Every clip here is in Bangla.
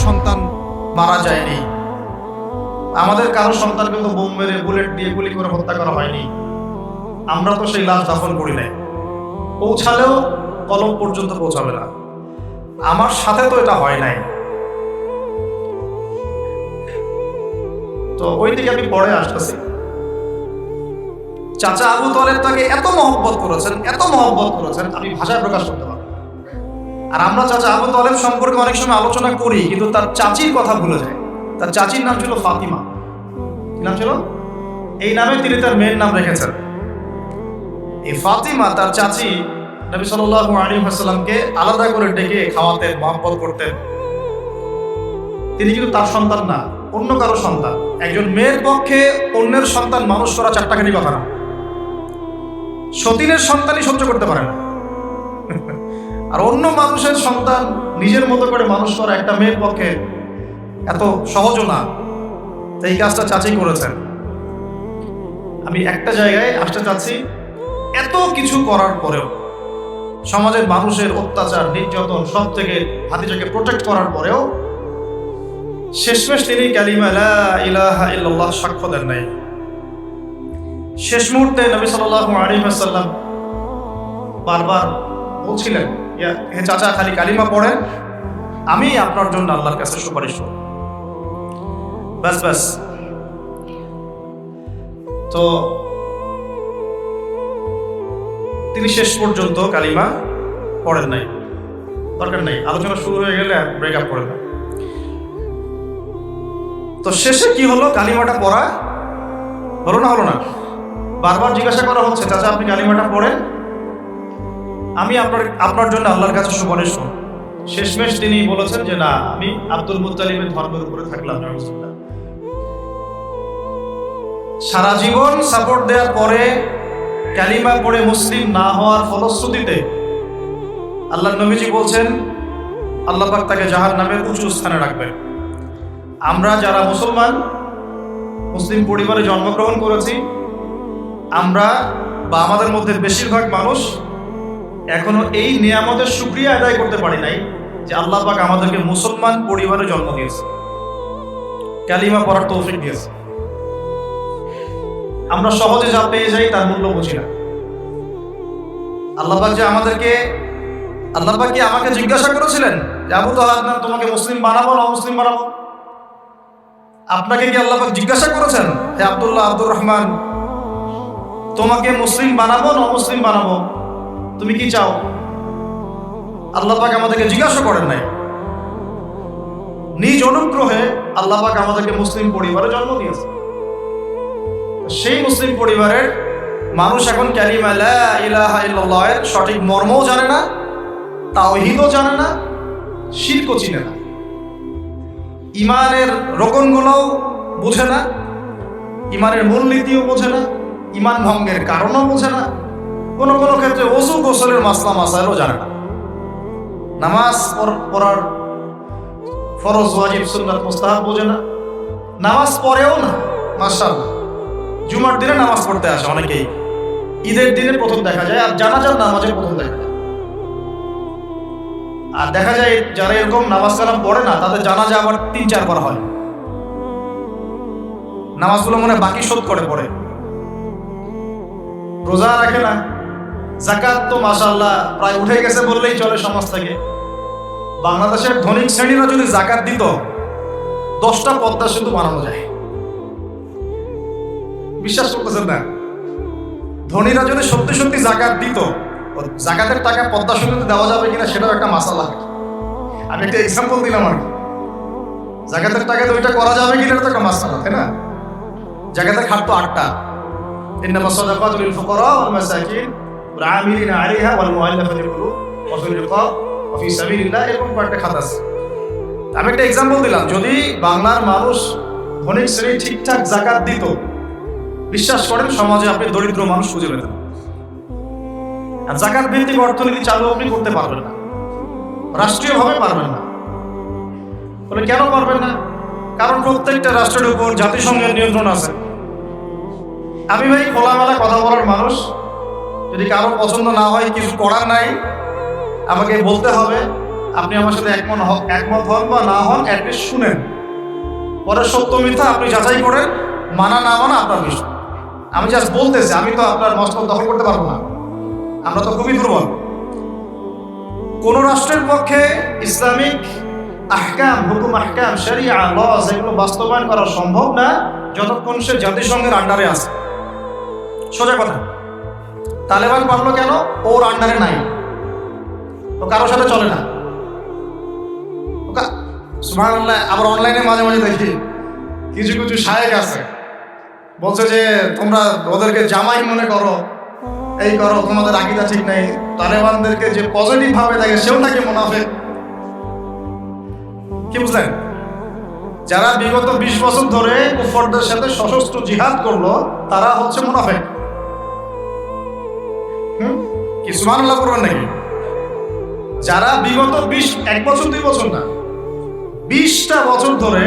সন্তান মারা যায়নি, আমাদের কারো সন্তানকে তো বোম মেরে বুলেট দিয়ে গুলি করে হত্যা করা হয়নি, আমরা তো সেই লাশ দাফন করি নাই, পৌঁছালেও কলম পর্যন্ত পৌঁছাবে না, আমার সাথে তো এটা হয় নাই। তো ওই দিকে আমি পরে আসতেছি। চাচা আবু তালেব তাকে এত মহব্বত করেছেন, এত মহব্বত করেছেন, আমি ভাষায় প্রকাশ করতে পারি। আর আমরা চাচা আবু তালেব সম্পর্কে অনেক সময় আলোচনা করি, কিন্তু তার চাচির কথা ভুলে যাই। তার চাচির নাম ছিল ফাতিমা। কি নাম ছিল? এই নামে তিনি তার মেয়ের নাম রেখেছেন। এই ফাতিমা, তার চাচি, নবী সাল্লাল্লাহু আলাইহি ওয়াসাল্লামকে আলাদা করে ডেকে খাওয়াতেন, মহব্বত করতেন। তিনি কিন্তু তার সন্তান না, অন্য কারো সন্তান। একজন মেয়ের পক্ষে অন্যের সন্তান মানুষ করা চারটাখানি কথা না। সতীনের সন্তানই সহ্য করতে পারে না, আর অন্য মানুষের সন্তান নিজের মতো করে মানুষ করা একটা মেয়ের পক্ষে এত সহজও না। তো এই কাজটা চাচি করেছেন। আমি একটা জায়গায় আসতে চাচ্ছি, এত কিছু করার পরেও, সমাজের মানুষের অত্যাচার, নির্যাতন সব থেকে ভাতিজাকে প্রোটেক্ট করার পরেও শেষমেশ তিনি কালিমা লা ইলাহা ইল্লাল্লাহ সাক্ষ্য দেন নাই। শেষ মুহূর্তে নবী সাল্লাল্লাহু আলাইহি ওয়াসাল্লাম বারবার বলছিলেন, হে চাচা, খালি কালিমা পড়েন, আমি আপনার জন্য আল্লাহর কাছে সুপারিশ করব। ব্যাস ব্যাস। তো তিনি শেষ পর্যন্ত কালিমা পড়েন নাই। দরকার নাই, আলোচনা শুরু হয়ে গেলে ব্রেকআপ করে দেন। তো শেষে কি হলো? কালিমাটা পড়া হলো না? হলো না? বারবার জিজ্ঞাসা করা হচ্ছে, চাচা আপনি কালিমাটা পড়েন, আমি আপনার জন্য আল্লাহর কাছে সুপারিশ করব। শেষমেশ তিনি বলেছেন যে না, আমি আব্দুল মুত্তালিবের ধর্মের উপরে থাকলাম। সারা জীবন সাপোর্ট দেওয়ার পরে কালিমা পড়ে মুসলিম না হওয়ার ফলশ্রুতিতে আল্লাহর নবীজি বলছেন, আল্লাহ পাক তাকে জাহান্নামের উঁচু স্থানে রাখবেন। আমরা যারা মুসলমান, মুসলিম পরিবারে জন্মগ্রহণ করেছি, আমরা বা আমাদের মধ্যে বেশিরভাগ মানুষ এখনো এই নিয়ামতের শুকরিয়া আদায় করতে পারি নাই যে আল্লাহ পাক আমাদেরকে মুসলমান পরিবারে জন্ম দিয়েছে, কালিমা পড়ার তৌফিক দিয়েছে। আমরা সহজে যা পেয়ে যাই তার মূল্য বুঝি না। আল্লাহ পাক যে আল্লাহ পাক কি আমাকে জিজ্ঞাসা করেছিলেন যে আবু তালেব, তোমাকে মুসলিম বানাবো না অমুসলিম বানাবো? আপনাকে কি আল্লাহ পাক জিজ্ঞাসা করেছেন, হে আব্দুল্লাহ, আব্দুর রহমান, তোমাকে মুসলিম বানাবো না অমুসলিম বানাবো? তুমি কি চাও? আল্লাহ পাক আমাদেরকে জিজ্ঞাসা করেন নাই। নিজ অনুগ্রহে আল্লাহ পাক আমাদেরকে মুসলিম পরিবারে জন্ম দিয়েছে। সেই মুসলিম পরিবারের মানুষ এখন কালিমা লা ইলাহা ইল্লাল্লাহ এর সঠিক মর্মও জানে না, তাওহীদও জানে না, শিরকও চিনে না, ইমানের রোকনগুলোও বোঝে না, ইমানের মূলনীতিও বোঝে না, ইমান ভঙ্গের কারণও বোঝে না, কোনো কোনো ক্ষেত্রে ওযু গোসলের মাসলা মাসাইলও জানে না, নামাজ পড়ার ফরজ ওয়াজিব সুন্নাত মুস্তাহাব বোঝে না, নামাজ পড়েও না। মাশাআল্লাহ, জুমার দিনে নামাজ পড়তে আসে অনেকেই, ঈদের দিনে প্রথম দেখা যায়, আর জানাজার নামাজে প্রথম দেখা যায়। আর দেখা যায় যারা এরকম নামাজ কালাম পড়ে না, তাদের জানাজা আবার 3-4 বার হয়। নামাজগুলো মনে বাকি শোধ করে পড়ে। রোজা রাখে না, যাকাত তো মাশাআল্লাহ প্রায় উঠে গেছে বললেই চলে সমাজ থেকে। বাংলাদেশের ধনিক শ্রেণীরা যদি যাকাত দিত, 10টা পদ্মা সেতু বানানো যায়। বিশ্বাস করতেছেন না? ধনীরা যদি সত্যি সত্যি যাকাত দিত, যাকাতের টাকা পদ্মা সেতুতে দেওয়া যাবে কিনা সেটাও একটা মাসালা। আমি একটা এক্সাম্পল দিলাম আর কি। যাকাতের টাকা তো ওইটা করা যাবে কিনা এটা তো একটা মাসালা, তাই না? যাকাতের খাত তো 8টা। ইন্নামাস সাদাকাতু লিল ফুকারা ওয়াল মাসাকিন ওয়াল আমিলিনা আলাইহা ওয়াল মুআল্লাফাতি কুলুব ওয়া ফিল রিকাব ওয়া ফি সাবিলিল্লাহ, এরকম কয়েকটা খাত আছে। আমি একটা এক্সাম্পল দিলাম, যদি বাংলার মানুষ ধনিক শ্রেণী ঠিকঠাক যাকাত দিত, বিশ্বাস করেন সমাজে আপনি দরিদ্র মানুষ খুঁজে পেতেন। আর যাকাত ভিত্তিক অর্থনীতি চালু আপনি করতে পারবেন না, রাষ্ট্রীয়ভাবে পারবেন না। বলে কেন পারবেন না? কারণ প্রত্যেকটা রাষ্ট্রের উপর জাতিসংঘের নিয়ন্ত্রণ আছে। আমি ভাই খোলামেলা কথা বলার মানুষ, যদি কারো পছন্দ না হয় কিছু করার নাই, আমাকে বলতে হবে, আপনি আমার সাথে একমত হন বা না হন, অ্যাটলিস্ট শুনেন, পরে সত্য মিথ্যা আপনি যাচাই করেন, মানা না মানা আপনার বিষয়। আমি জাস্ট বলতেছি, আমি তো আপনার মস্তক দখল করতে পারবো না, আমরা তো খুবই দুর্বল। কোন রাষ্ট্রের পক্ষে ইসলামিক আহকাম, হুকুম আহকাম, শরিয়া, লজ এগুলো বাস্তবায়ন করা সম্ভব না যতক্ষণ সে জাতিসংঘের আন্ডারে আছে। সোজা কথা। তালেবান পারলো কেন? ওর আন্ডারে নাই, ও কারোর সাথে চলে না। সুবহানাল্লাহ। আবার অনলাইনে মাঝে মাঝে দেখি কিছু কিছু শায়েখ আছে, বলছে যে তোমরা ওদেরকে জামাই মনে করো, এই করো, তোমাদের আকীদা ঠিক নাই। তালেবানদেরকে যে পজিটিভ ভাবে দেখে সেও নাকি মুনাফিক। কি বুঝলেন? যারা বিগত 20 বছর ধরে কুফরদের সাথে সশস্ত্র জিহাদ করলো তারা হচ্ছে মুনাফিক। কি সুবহানাল্লাহ করবেন নাকি? যারা বিগত 1 বছর 2 বছর না, 20টা বছর ধরে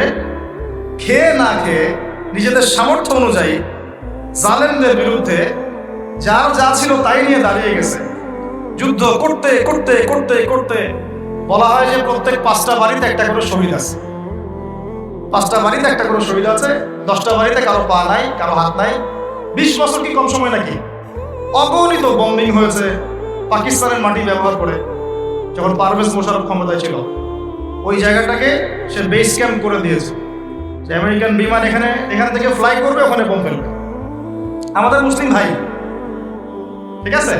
খেয়ে না খেয়ে নিজেদের সামর্থ্য অনুযায়ী জালেমদের বিরুদ্ধে যার যা ছিল তাই নিয়ে দাঁড়িয়ে গেছে, যুদ্ধ করতে করতে করতে করতে বলা হয় যে প্রত্যেক 5টা বাড়িতে একটা করে শহীদ আছে। 5টা বাড়িতে একটা করে শহীদ আছে, 10টা বাড়িতে কারো পা নাই, কারো হাত নাই। 20 বছর কি কম সময় নাকি? অগণিত বম্বিং হয়েছে পাকিস্তানের মাটি ব্যবহার করে। যখন পারভেজ মোশাররফ ক্ষমতায় ছিল, ওই জায়গাটাকে সে বেস ক্যাম্প করে দিয়েছে, যে আমেরিকান বিমান এখান থেকে ফ্লাই করবে, ওখানে বোম ফেলবে। আমাদের মুসলিম ভাই, ঠিক আছে?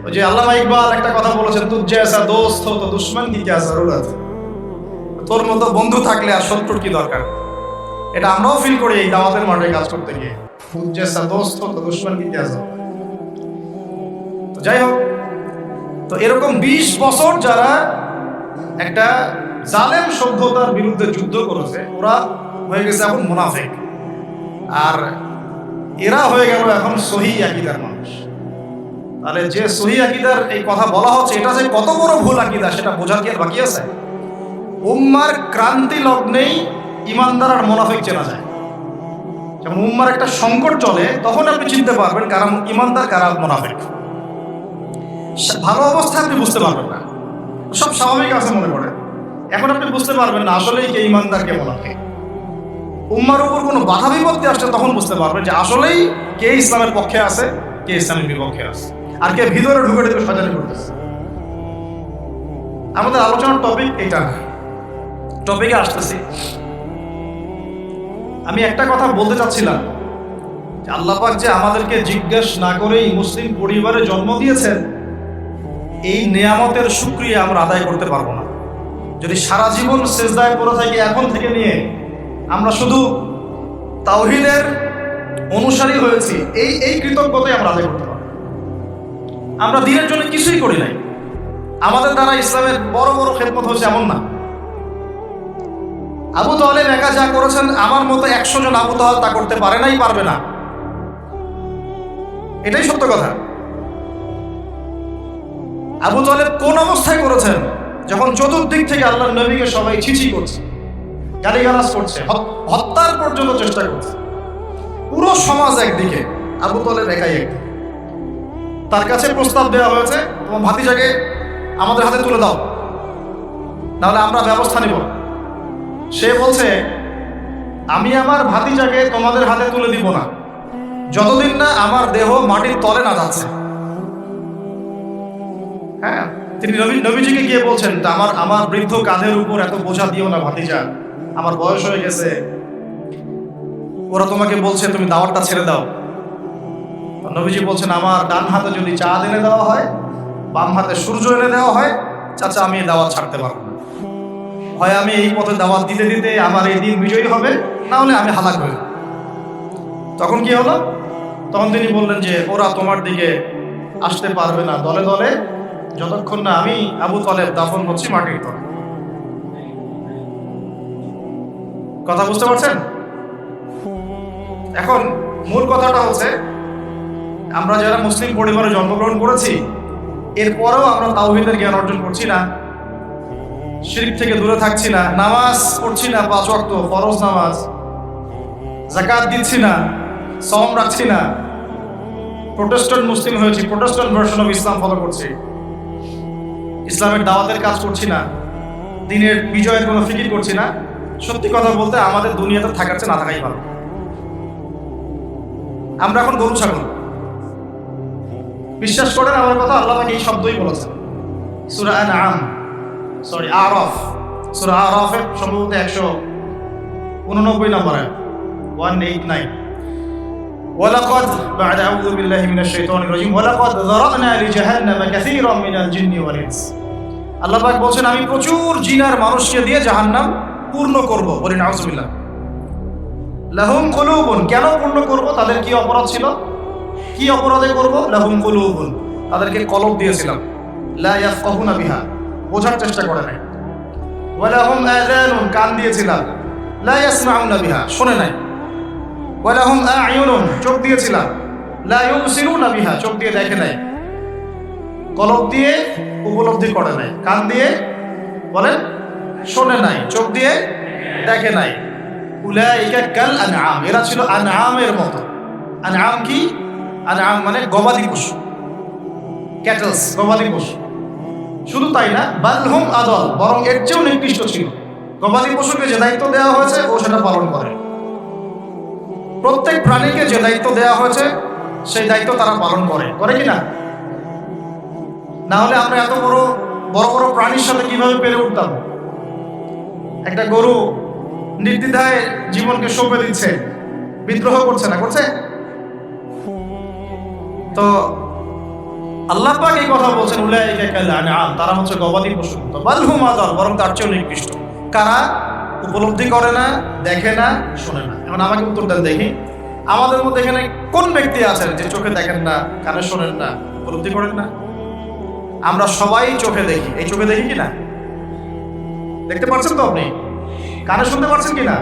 ওই যে আল্লামা ইকবাল একটা কথা বলেছেন, তুঝ জৈসা দোস্ত হো তো দুশমন কি ক্যা জরুরত। তোর মতো বন্ধু থাকলে আর শত্রুর কি দরকার। এটা আমরাও ফিল করি এই দাওয়াতের মাঠে কাজ করতে গিয়ে, তুঝ জৈসা দোস্ত হো তো দুশমন কি ক্যা জরুরত। তো যাই হোক, তো এরকম 20 বছর যারা একটা জালেম সভ্যতার বিরুদ্ধে যুদ্ধ করেছে, ওরা হয়ে গেছে এখন মুনাফিক, আর এরা হয়ে গেল এখন সহি আকীদার মানুষ। তাহলে যে সহি আকীদার এই কথা বলা হচ্ছে, এটা যে কত বড় ভুল আকীদা সেটা বোঝার কি আর বাকি আছে? উম্মার ক্রান্তি লগ্নেই ইমানদার আর মুনাফিক চেনা যায়। যখন উম্মার একটা সংকট চলে, তখন আপনি চিনতে পারবেন কারা ইমানদার কারা মুনাফিক। ভালো অবস্থায় আপনি বুঝতে পারবেন না, সব স্বাভাবিক আছে মনে করে, এখন আপনি বুঝতে পারবেন না আসলেই কে ইমানদার কে মুনাফিক। উম্মার উপর কোনো বাধা বিপত্তি আসলে তখন বুঝতে পারবেন যে আসলেই কে ইসলামের পক্ষে আছে, কে ইসলামের বিপক্ষে আছে, আর কে ভিতরে ঢুকে ঢুকে শয়তানি করতেছে। আমাদের আলোচনার টপিক এটা না, টপিকে আসতেছি। আমি একটা কথা বলতে চাচ্ছিলাম যে আল্লাহ পাক যে আমাদেরকে জিজ্ঞেস না করেই মুসলিম পরিবারে জন্ম দিয়েছেন, এই নেয়ামতের শুকরিয়া আমরা আদায় করতে পারবো না। যদি সারা জীবন সিজদায় পড়ে থাকি এখন থেকে নিয়ে, আমরা শুধু তাওহীদের অনুসারী হয়েছি, এই কৃতজ্ঞতাই আমরা আদায় করতে পারবো। আমরা দ্বীনের জন্য কিছুই করি নাই, আমাদের দ্বারা ইসলামের বড় বড় খেদমত হয়েছে এমন না। আবু তালেব একা যা করেছেন, আমার মতো 100 জন আবু তালেব তা করতে পারে নাই, পারবে না। এটাই সত্য কথা। আবু তালেব কোন অবস্থায় করেছেন? যখন চতুর্দিক থেকে আল্লাহর নবীকে সবাই ছিছি করছে, গালিগালাজ করছে, হত্যার পর্যন্ত চেষ্টা করছে। পুরো সমাজ একদিকে, আবু তালেব একাই একদিকে। তার কাছে প্রস্তাব দেওয়া হয়েছে, তোমার ভাতিজাকে আমাদের হাতে তুলে দাও, নাহলে আমরা ব্যবস্থা নিব। সে বলছে, আমি আমার ভাতিজাকে তোমাদের হাতে তুলে দিব না যতদিন না আমার দেহ মাটির তলে না যাচ্ছে। হ্যাঁ, তিনি নবীজিকে গিয়ে বলছেন, আমার বৃদ্ধ কাঁধের উপর এত বোঝা দিও না ভাতিজা, আমার বয়স হয়ে গেছে, ওরা তোমাকে বলছে তুমি দাওয়াতটা ছেড়ে দাও। নবীজি বলছেন, আমার ডান হাতে যদি চাঁদ এনে দেওয়া হয়, বাম হাতে সূর্য এনে দেওয়া হয়, চাচা আমি এই দাওয়াত ছাড়তে পারবো না। হয় আমি এই পথে দাওয়াত দিতে দিতে আমার এই দিন বিজয়ী হবে, না হলে আমি হালাক হয়ে। তখন কি হলো? তখন তিনি বললেন যে ওরা তোমার দিকে আসতে পারবে না দলে দলে, যতক্ষণ না আমি আবু তালেব দাফন হচ্ছি মাটির তলে। কথা বুঝতে পারছেন? এখন মূল কথাটা হচ্ছে, আমরা যারা মুসলিম পরিবারে জন্মগ্রহণ করেছি, এরপরেও আমরা তাওহীদের জ্ঞান অর্জন করছি না, শিরক থেকে দূরে থাকছি না, নামাজ পড়ছি না 5 ওয়াক্ত ফরজ নামাজ, যাকাত দিচ্ছি না, সওম রাখছি না, প্রোটেস্ট্যান্ট মুসলিম হয়েছি, Protestant version of Islam follow করছি, ইসলামের দাওয়াতের কাজ করছি না, দিনের বিজয়ের কোনো ফিকির করছি না। সত্যি কথা বলতে আমাদের দুনিয়াতে থাকার চেয়ে না থাকাই ভালো। আমরা এখন গরু ছাগল। বিশ্বাস করেন আমার কথা, আল্লাহ পাক এই শব্দই বলেছেন সূরা আরাফ, সূরা আরাফের সম্ভবত 189 নম্বর আয়াত 189। ওয়ালাকাদ বা'দা আউযু বিল্লাহি মিনাশ শাইতানির রাজীম ওয়ালাকাদ যারানা লিজাহান্নামা কাসীরাম মিনাল জিন্নি ওয়াল ইনস। আল্লাহ পাক বলেন আমি প্রচুর জিন আর মানুষকে দিয়ে জাহান্নাম পূর্ণ করব। বলেন নাউযুবিল্লাহ। লাহুম কুলুবুন, কেন পূর্ণ করব? তাদের কি অপরাধ ছিল? কি অপরাধে করব? লাহুম কুলুবুন, তাদেরকে কলব দিয়েছিলাম, লা ইয়াফকাহুনা বিহা, বোঝার চেষ্টা করে নাই। ওয়া লাহুম আযানুন, কান দিয়েছিলাম, লা ইয়াসমাউনা বিহা, শোনে নাই। ওয়া লাহুম আ'য়ুনুন, চোখ দিয়েছিলাম, লা ইউবসিরুনা বিহা, চোখ দিয়ে দেখে নাই। কলব দিয়ে উপলব্ধি করে নাই, কান দিয়ে বলেন শোনে নাই, চোখ দিয়ে দেখে নাই। উলাইকা কাল আনআম, এরা ছিল আনআমের মতো। আনআম কি? আনআম মানে গবাদি পশু, ক্যাটলস, গবাদি পশু। শুধু তাই না, বাল হুম আদল, বরং এর চেয়েও নিকৃষ্ট ছিল। গবাদি পশুকে যে দায়িত্ব দেওয়া হয়েছে ও সেটা পালন করে। প্রত্যেক প্রাণীকে যে দায়িত্ব দেওয়া হয়েছে সেই দায়িত্ব তারা পালন করে, করে কি না? না হলে আমরা এত বড় বড় প্রাণীর সাথে কিভাবে পেরে উঠতাম? একটা গরু নির্দ্বিধায় জীবনকে সঁপে দিচ্ছে, বিদ্রোহ করছে না, করছে? তো আল্লাহ পাক এই কথা বলছেন উলাইকা কাল আনআম, তারা হচ্ছে গবাদি পশু, তো বাল হুম আযাল, বরং তার চেয়েও নিকৃষ্ট। কারা? উপলব্ধি করে না, দেখে না, শোনে না। এখন আমাকে উত্তর দেন দেখি, আমাদের মধ্যে এখানে কোন ব্যক্তি আছেন যে চোখে দেখেন না, কানে শোনেন না, উপলব্ধি করেন না? আমরা সবাই চোখে দেখি। এই চোখে দেখি কিনা? দেখতে পাচ্ছেন তো আপনি? কানে শুনতে পাচ্ছেন কিনা?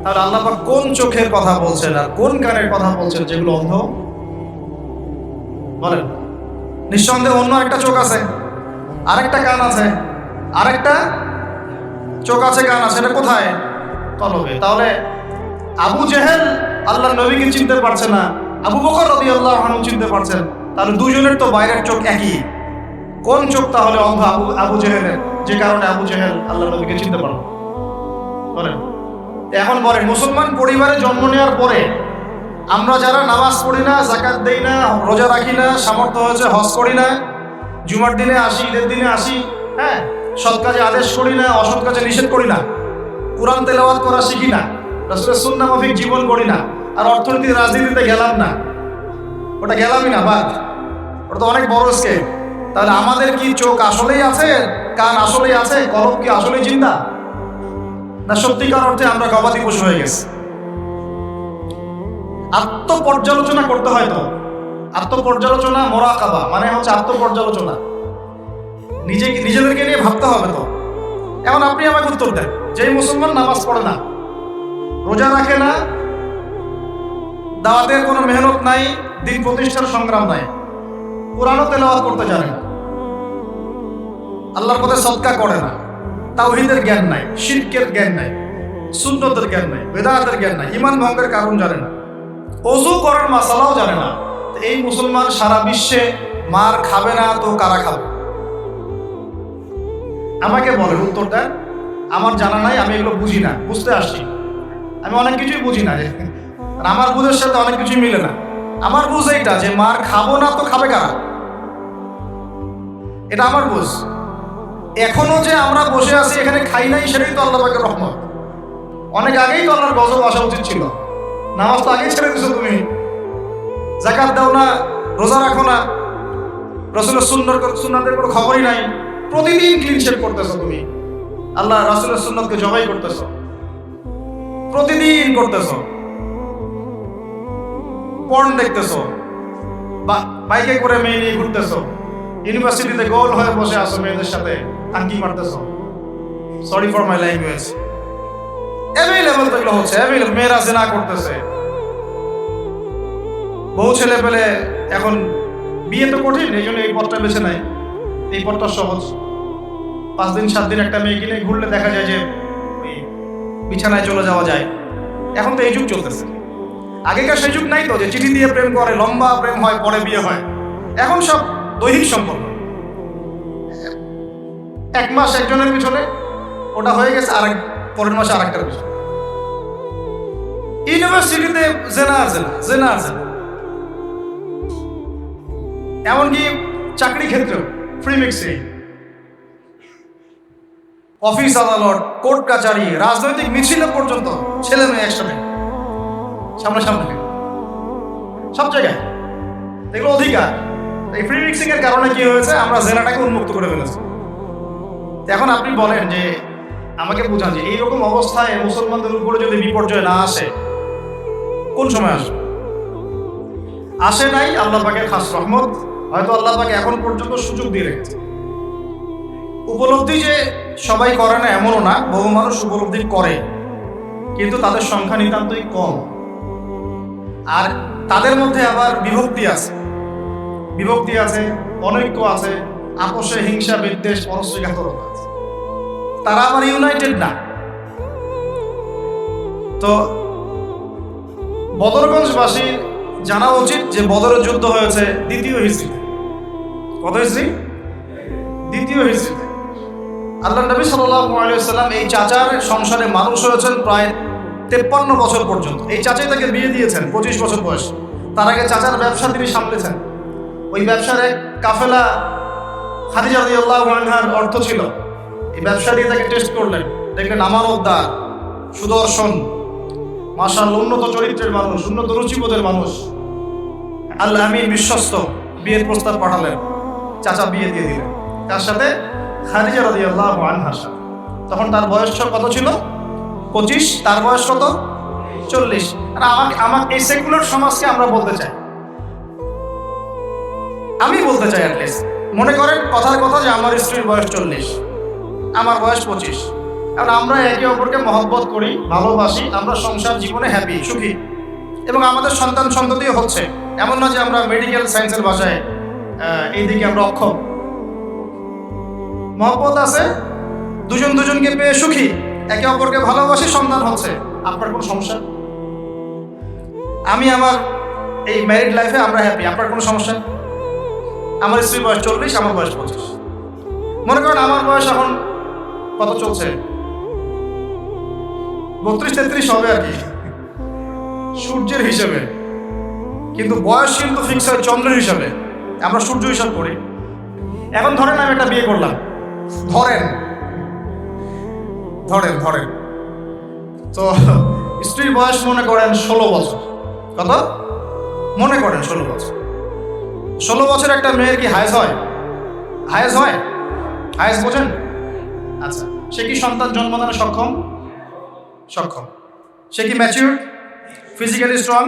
তাহলে আল্লাহ পাক কোন চোখের কথা বলছেন আর কোন কানের কথা বলছেন যেগুলো অন্ধ? বলেন। নিঃসন্দেহে অন্য একটা চোখ আছে, আরেকটা কান আছে, আরেকটা চোখ আছে, কান আছে, এটা কোথায়? কলবে। তাহলে আবু জেহেল আল্লাহর নবীকে চিনতে পারছে না, আবু বকর রাদিয়াল্লাহু আনহু চিনতে পারছেন, তাহলে দুজনের তো বাইরের চোখ একই। কোন চোখ তাহলে অন্ধ আবু জেহেলের, যে কারণে আবু জেহেল আল্লাহর নবীকে চিনতে পারল? বলেন। এখন বলেন, মুসলমান পরিবারে জন্ম নেওয়ার পরে আমরা যারা নামাজ পড়ি না, যাকাত দেই না, রোজা রাখি না, সামর্থ্য হয়েছে হজ করি না, জুমার দিনে আসি, ঈদের দিনে আসি, হ্যাঁ, সৎ কাজে আদেশ করি না, অসৎ কাজে নিষেধ করি না, কোরআন তেলাওয়াত করা শিখি না, রাসূলের সুন্নাহ মাফিক জীবন করি না, আর অর্থনীতি রাজনীতিতে গেলাম না, ওটা গেলামই না, বাদ, ওটা তো অনেক বড় স্কেল। তাহলে আমাদের কি চোখ আসলেই আছে, কান আসলেই আছে, কলব কি আসলেই জিন্দা, না সত্যিকার অর্থে আমরা গবাদি পশু হয়ে গেছি? আত্মপর্যালোচনা করতে হয়। তো আত্মপর্যালোচনা, মোরাকাবা মানে হচ্ছে আত্মপর্যালোচনা, নিজেদেরকে নিয়ে ভাবতে হবে। তো এখন আপনি আমাকে উত্তর দেন, যেই মুসলমান নামাজ পড়ে না, রোজা রাখে না, দাওয়াতের কোনো মেহনত নাই, দিন প্রতিষ্ঠার সংগ্রাম নাই, কোরআনও তেলাওয়াত করতে জানে না, আল্লাহর পথে সদকা করে না, তাওহীদের জ্ঞান নাই, শিরকের জ্ঞান নাই, সুন্নতের জ্ঞান নাই, বেদাতের জ্ঞান নাই, ঈমান ভঙ্গের কারণ জানে না, ওযু করার মাসালাও জানে না, এই মুসলমান সারা বিশ্বে মার খাবে না তো কারা খাবে? আমাকে বলেন, উত্তর দেন। আমার জানা নাই, আমি এগুলো বুঝি না, বুঝতে আসছি। আমি অনেক কিছুই বুঝি না, আর আমার বুঝের সাথে অনেক কিছুই মিলে না। আমার বুঝ এইটা যে মার খাবো না তো খাবে কারা, এটা আমার বুঝ। এখনো যে আমরা বসে আছি এখানে খাই নাই, সেটাই তো আল্লাহ পাকের রহমত। অনেক আগেই তো আল্লাহর গজব আসা উচিত ছিল। নামাজ তো আগেই ছেড়ে দিছো তুমি, যাকাত দাও না, রোজা রাখো না, রাসূলের সুন্নাতের কোনো খবরই নাই, প্রতিদিন ক্লিন শেভ করতেছো তুমি, আল্লাহ রাসূলের সুন্নাতকে জবাই করতেছো, প্রতিদিন করতেছো, পর্ন দেখতেছো, বাইকে করে মেয়ে নিয়ে ঘুরতেছো, ইউনিভার্সিটিতে গোল হয়ে বসে আসো, মেয়েদের সাথে টাঙ্কি মারতেছো। Sorry for my language, available তো এগুলো হচ্ছে, অ্যাভেলেবল। মেয়েরা জিনা করতেছে, বহু ছেলে পেলে। এখন বিয়ে তো কঠিন, এই জন্য এই পথটা বেছে নেয়, এই পথটা সহজ। 5 দিন 7 দিন একটা মেয়ে কিনে ঘুরলে দেখা যায় যে ওই বিছানায় চলে যাওয়া যায়। এখন তো এই যুগ চলতেছে, আগেকার সেই যুগ নাই তো, যে চিঠি দিয়ে প্রেম করে, লম্বা প্রেম হয়, পরে বিয়ে হয়। এখন সব দৈহিক সম্পর্ক, 1 মাস একজনের পিছনে, ওটা হয়ে গেছে আরেক পরের মাসে আরেকটার বিষয়। ইউনিভার্সিটিতে জেনা আর জেনা, জেনা আর জেনা। এমনকি চাকরি ক্ষেত্রেও ফ্রি মিক্সিং, অফিস আদালত, কোর্ট কাচারি, রাজনৈতিক মিছিলে পর্যন্ত ছেলে মেয়ে একসাথে সামনাসামনি, সব জায়গায় এগুলো অধিকার। এই ফ্রি মিক্সিং এর কারণে কি হয়েছে, আমরা জেনাটাকে উন্মুক্ত করে ফেলেছি। এখন আপনি বলেন যে, আমাকে বোঝান যে এইরকম অবস্থায় মুসলমানদের উপরে যদি বিপর্যয় না আসে, কোন সময় আসবে? আসে নাই, আল্লাহ পাকের খাস রহমত। হয়তো আল্লাহ পাক এখন পর্যন্ত সুযোগ দিয়ে রেখেছে। উপলব্ধি যে সবাই করে না এমনও না, বহু মানুষ উপলব্ধি করে, কিন্তু তাদের সংখ্যা নিতান্তই কম। আর তাদের মধ্যে আবার বিভক্তি আছে, অনৈক্য আছে, আপোষে হিংসা, বিদ্বেষ, পরশ্রীঘাতকতা আছে। তারা আবার ইউনাইটেড না। তো বদরগঞ্জবাসীর জানা উচিত যে বদরের যুদ্ধ হয়েছে দ্বিতীয় হিজরিতে। কত হিজরি? দ্বিতীয় হিজরিতে। আল্লাহ নবী সাল্লাল্লাহু আলাইহি ওয়াসাল্লাম এই চাচার সংসারে মানুষ হয়েছেন প্রায় 53 বছর পর্যন্ত। এই চাচাই তাকে বিয়ে দিয়েছেন 25 বছর বয়স। তার আগে চাচার ব্যবসা তিনি সামলেছেন। ওই ব্যবসার এক কাফেলা খাদিজা রাদিয়াল্লাহু আনহার অর্থ ছিল। এই ব্যবসা দিয়ে তাকে টেস্ট করলেন, দেখলেন আমানতদার, সুদর্শন, মাশাআল্লাহ উন্নত চরিত্রের মানুষ, উন্নত রুচিবোধের মানুষ, আল্লাহ আমিন, বিশ্বস্ত। বিয়ের প্রস্তাব পাঠালেন, চাচা বিয়ে দিয়ে দিলেন। তার সাথে খাদিজা রাদিয়াল্লাহু আনহার সাথে। তখন তার বয়স কত ছিল? 25। তার বয়স কত? 40। আর আমাকে এই সেকুলার সমাজকে আমরা বলতে চাই, আমি বলতে চাই অ্যাটলিস্ট, মনে করেন কথার কথা যে আমার স্ত্রীর বয়স 40, আমার বয়স 25। কারণ আমরা একে অপরকে মহব্বত করি, ভালোবাসি, আমরা সংসার জীবনে হ্যাপি, সুখী, এবং আমাদের সন্তান সন্ততিও হচ্ছে। এমন না যে আমরা মেডিকেল সায়েন্সের ভাষায় এইদিকে আমরা অক্ষম। মহব্বত আছে, দুজন দুজনকে পেয়ে সুখী, একে অপরকে ভালোবাসি, সন্তান হচ্ছে। আপনার কোনো সমস্যা? আমি আমার এই ম্যারিড লাইফে আমরা হ্যাপি, আপনার কোনো সমস্যা? আমার স্ত্রীর বয়স 40, আমার বয়স 25। মনে করেন আমার বয়স এখন কত চলছে? 32-33 হবে আর কি, সূর্যের হিসেবে। কিন্তু বয়স কিন্তু ফিক্স হয় চন্দ্রের হিসাবে, আমরা সূর্য হিসাব করি। এখন ধরেন আমি একটা বিয়ে করলাম, ধরেন তো স্ত্রীর বয়স মনে করেন 16 বছর। কত? মনে করেন 16 বছর। 16 বছর একটা মেয়ের কি হায়েজ হয়? হায়েজ বোঝেন? আচ্ছা, সে কি সন্তান জন্মদানে সক্ষম? সে কি ম্যাচিউর, ফিজিক্যালি স্ট্রং?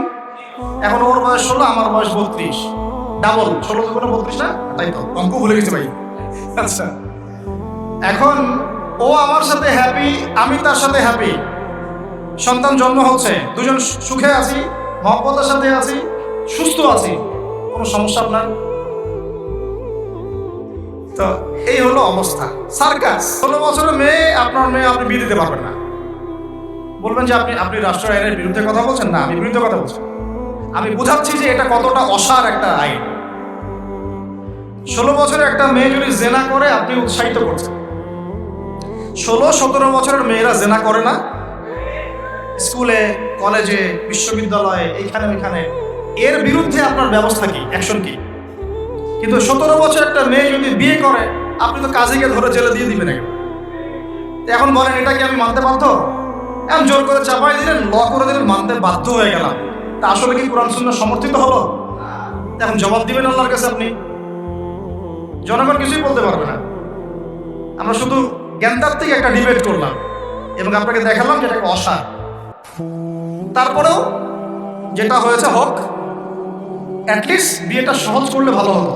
এখন ওর বয়স 16, আমার বয়স 32, ডাবল। 16 দুগুণে 32 না? তাই তো, অঙ্ক ভুলে গেছি ভাই। আচ্ছা, এখন ও আমার সাথে হ্যাপি, আমি তার সাথে হ্যাপি, সন্তান জন্ম হচ্ছে, দুজন সুখে আছি, মহব্বতের সাথে আছি, সুস্থ আছি, কোনো সমস্যা আপনার? তো এই হলো অবস্থা। সার্কাস। 16 বছরের মেয়ে, আপনার মেয়ে, আপনি বিয়ে দিতে পারবেন না। বলবেন যে আপনি রাষ্ট্র আইনের বিরুদ্ধে কথা বলছেন। না, আমি বিরুদ্ধে কথা বলছি। আমি বুঝাচ্ছি যে এটা কতটা অসার একটা আইন। 16 বছরের একটা মেয়ে যদি জেনা করে, আপনি উৎসাহিত করছেন। 16-17 বছরের মেয়েরা জেনা করে না? স্কুলে, কলেজে, বিশ্ববিদ্যালয়ে, এইখানে ওইখানে। এর বিরুদ্ধে আপনার ব্যবস্থা কি, অ্যাকশন কি? কিন্তু 17 বছর একটা মেয়ে যদি বিয়ে করে, আপনি তো কাজীকে ধরে জেলে দিয়ে দিবেন। এখন বলেন, এটা কি আমি মানতে বাধ্য? এখন জোর করে চাপাই দিলেন, ল করে দিলেন, মানতে বাধ্য হয়ে গেলাম। তা আসলে কি কোরআন সুন্নাহ সমর্থিত হলো? এখন জবাব দিবেন আল্লাহর কাছে আপনি। জনগণ কিছুই বলতে পারবে না। আমরা শুধু জ্ঞানতাত্ত্বিক একটা ডিবেট করলাম এবং আপনাকে দেখালাম যেটা একটা অসার। তারপরেও যেটা হয়েছে হোক, অ্যাটলিস্ট বিয়েটা সহজ করলে ভালো হতো।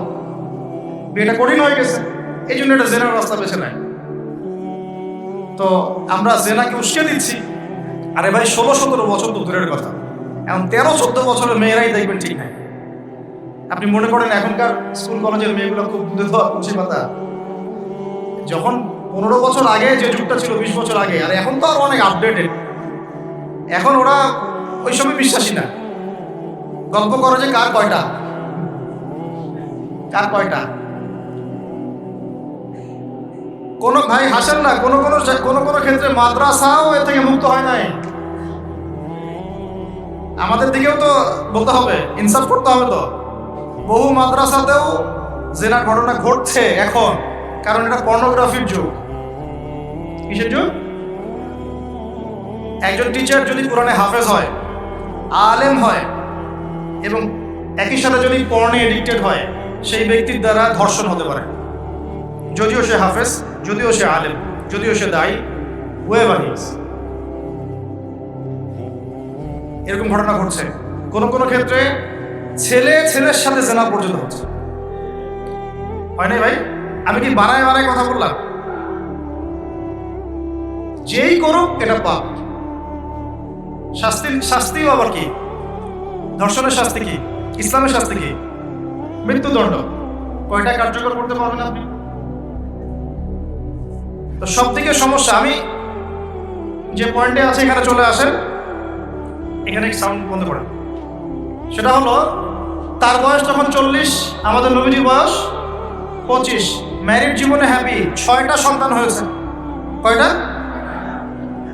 বিয়েটা কঠিন হয়ে গেছে, এই জন্য এটা জেনার রাস্তা বেছে নেয়। তো আমরা জেনাকে উস্কে দিচ্ছি। আরে ভাই, 16-17 বছর তো দূরের কথা, এখন 13-14 বছরের মেয়েরাই দেখবেন ঠিক নাই। আপনি মনে করেন এখনকার স্কুল কলেজের মেয়েগুলো খুব দুধে দেওয়া তুলসী পাতা? যখন 15 বছর আগে যে যুগটা ছিল, 20 বছর আগে, আর এখন তো আর অনেক আপডেটেড। এখন ওরা ওই সময় বিশ্বাসী না। গল্প করে যে কার কয়টা। কোনো ভাই হাসেন না, কোনো ক্ষেত্রে মাদ্রাসাও এর থেকে মুক্ত হয় নাই। আমাদের দিকেও তো বলতে হবে, ইনসাফ করতে হবে। তো বহু মাদ্রাসাতেও জেনার ঘটনা ঘটছে এখন, কারণ এটা পর্নোগ্রাফির যুগ। কিসের যুগ? একজন টিচার যদি কোরআনে হাফেজ হয়, আলেম হয়, এবং একই সাথে যদি পর্নে এডিক্টেড হয়, সেই ব্যক্তির দ্বারা ধর্ষণ হতে পারে, যদিও সে হাফেজ, যদিও সে আলেম, যদিও সে দায়ী, whoever he is। এরকম ঘটনা ঘটছে। কোনো ক্ষেত্রে ছেলের সাথে জেনা পর্যন্ত হচ্ছে। হয় নাই ভাই? আমি কি বানায় কথা বললাম? যেই করুক এটা পাপ। শাস্তিও আবার কি? ধর্ষণের শাস্তি কি? ইসলামের শাস্তি কি? মৃত্যুদণ্ড। কয়টা কার্যকর করতে পারবেন আপনি? তো সব থেকে সমস্যা, আমি যে পয়েন্টে আছে এখানে চলে আসেন। এখানে সাউন্ড বন্ধ করেন। সেটা হলো, তার বয়স তখন 40, আমাদের নবীজির বয়স 25। ম্যারিড জীবনে হ্যাপি, 6টা সন্তান হয়েছে। কয়টা?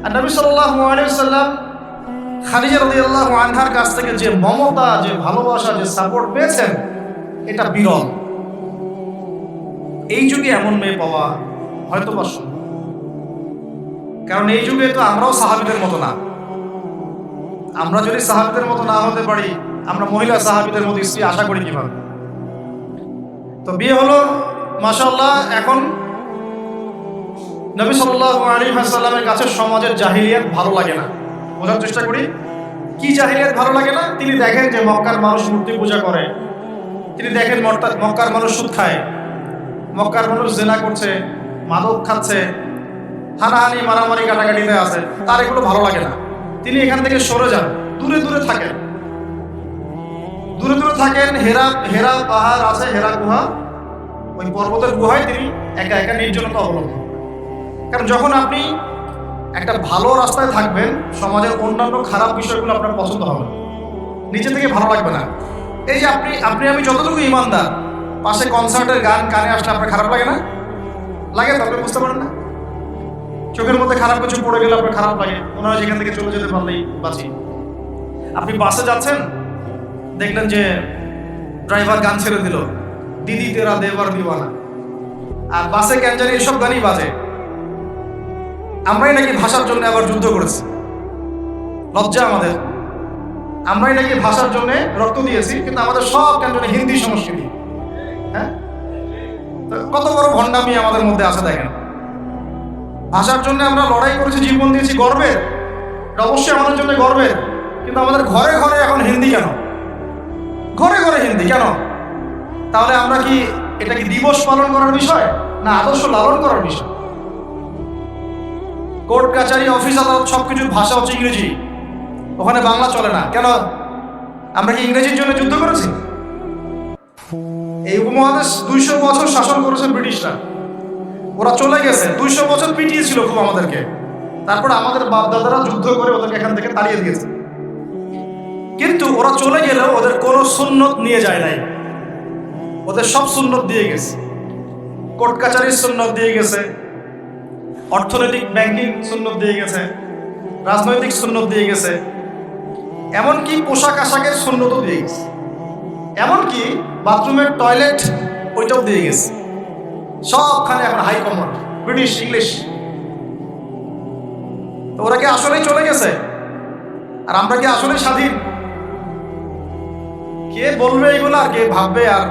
আর নবী সাল্লাল্লাহু আলাইহি ওয়াসাল্লাম খাদিজা রাদিয়াল্লাহু আনহার কাছ থেকে যে মমতা, যে ভালোবাসা, যে সাপোর্ট পেয়েছেন, এটা বিরল। এই যুগে এমন মেয়ে পাওয়া হয়তো বা সম্ভব, কারণ এই যুগে তো আমরাও সাহাবীদের মতো না। আমরা যদি সাহাবীদের মতো না হতে পারি, আমরা মহিলা সাহাবীদের মতো স্ত্রী আশা করি কিভাবে? তো বিয়ে হলো, মাশাআল্লাহ। এখন নবী সাল্লাল্লাহু আলাইহি ওয়াসাল্লামের কাছে সমাজের জাহিলিয়াত ভালো লাগে না। বোঝার চেষ্টা করি, কি জাহিলিয়াত ভালো লাগে না? তিনি দেখেন যে মক্কার মানুষ মূর্তি পূজা করে, তিনি দেখেন মক্কার মানুষ সুদ খায়, মক্কার মানুষ জেনা করছে, মাদক খাচ্ছে, হানাহানি মারামারি কাটাকাটিতে আছে। তার এগুলো ভালো লাগে না। তিনি এখান থেকে সরে যান, দূরে থাকেন। হেরা পাহাড় আছে, হেরা গুহা, ওই পর্বতের গুহায় তিনি একা নির্জনতা অবলম্বন। কারণ যখন আপনি একটা ভালো রাস্তায় থাকবেন, সমাজের অন্যান্য খারাপ বিষয়গুলো আপনার পছন্দ হবে, নিজে থেকে ভালো লাগবে না। এই যে আমি যতটুকু ইমানদার, পাশে কনসার্টের গান কানে আসলে আপনার খারাপ লাগে না? লাগে তো? আপনি বুঝতে পারেন না? চোখের মধ্যে খারাপ কিছু পড়ে গেলে আপনার খারাপ লাগে, মনে হয় যেখান থেকে চলে যেতে পারলেই বাঁচি। আপনি বাসে যাচ্ছেন, দেখলেন যে ড্রাইভার গান ছেড়ে দিল, দিদি তেরা দেবার দিওয়ানা, আর বাসে কেন জানি এসব গানই বাজে। আমরাই নাকি ভাষার জন্য আবার যুদ্ধ করেছি, লজ্জা আমাদের। আমরাই নাকি ভাষার জন্য রক্ত দিয়েছি, কিন্তু আমাদের সব কেন জানি হিন্দি সংস্কৃতি। হ্যাঁ, কত বড় ভণ্ডামি আমাদের মধ্যে আছে দেখেন। ভাষার জন্য আমরা লড়াই করেছি, জীবন দিয়েছি, গর্বের। এটা অবশ্যই আমাদের জন্য গর্বের, কিন্তু আমাদের ঘরে এখন হিন্দি কেন? ঘরে হিন্দি কেন? তাহলে আমরা কি এটা কি দিবস পালন করার বিষয়, না আদর্শ লালন করার বিষয়? কোর্ট কাচারি, অফিস আদালত সবকিছুর ভাষা হচ্ছে ইংরেজি, ওখানে বাংলা চলে না কেন? আমরা কি ইংরেজির জন্য যুদ্ধ করেছি? এই উপমহাদেশ 200 বছর শাসন করেছে ব্রিটিশরা। ওরা চলে গেছে, 200 বছর পিটিয়েছিল খুব আমাদেরকে। তারপর আমাদের বাপদাদারা যুদ্ধ করে ওদেরকে এখান থেকে তাড়িয়ে দিয়েছে। কিন্তু ওরা চলে গেলেও ওদের কোনো সুন্নত নিয়ে যায় নাই, ওদের সব সুন্নত দিয়ে গেছে। কোর্ট কাচারির সুন্নত দিয়ে গেছে, অর্থনৈতিক ব্যাংকিং সুন্নত দিয়ে গেছে, রাজনৈতিক সুন্নত দিয়ে গেছে, এমনকি পোশাক আশাকের সুন্নতও দিয়ে গেছে, এমনকি বাথরুমের টয়লেট ওইটাও দিয়ে গেছে। সবখানে এখন হাই কমন ব্রিটিশ ইংলিশ। তো ওরা কি আসলেই চলে গেছে, আর আমরা কি আসলেই স্বাধীন? কে বলবে এগুলো, আর কে ভাববে? আর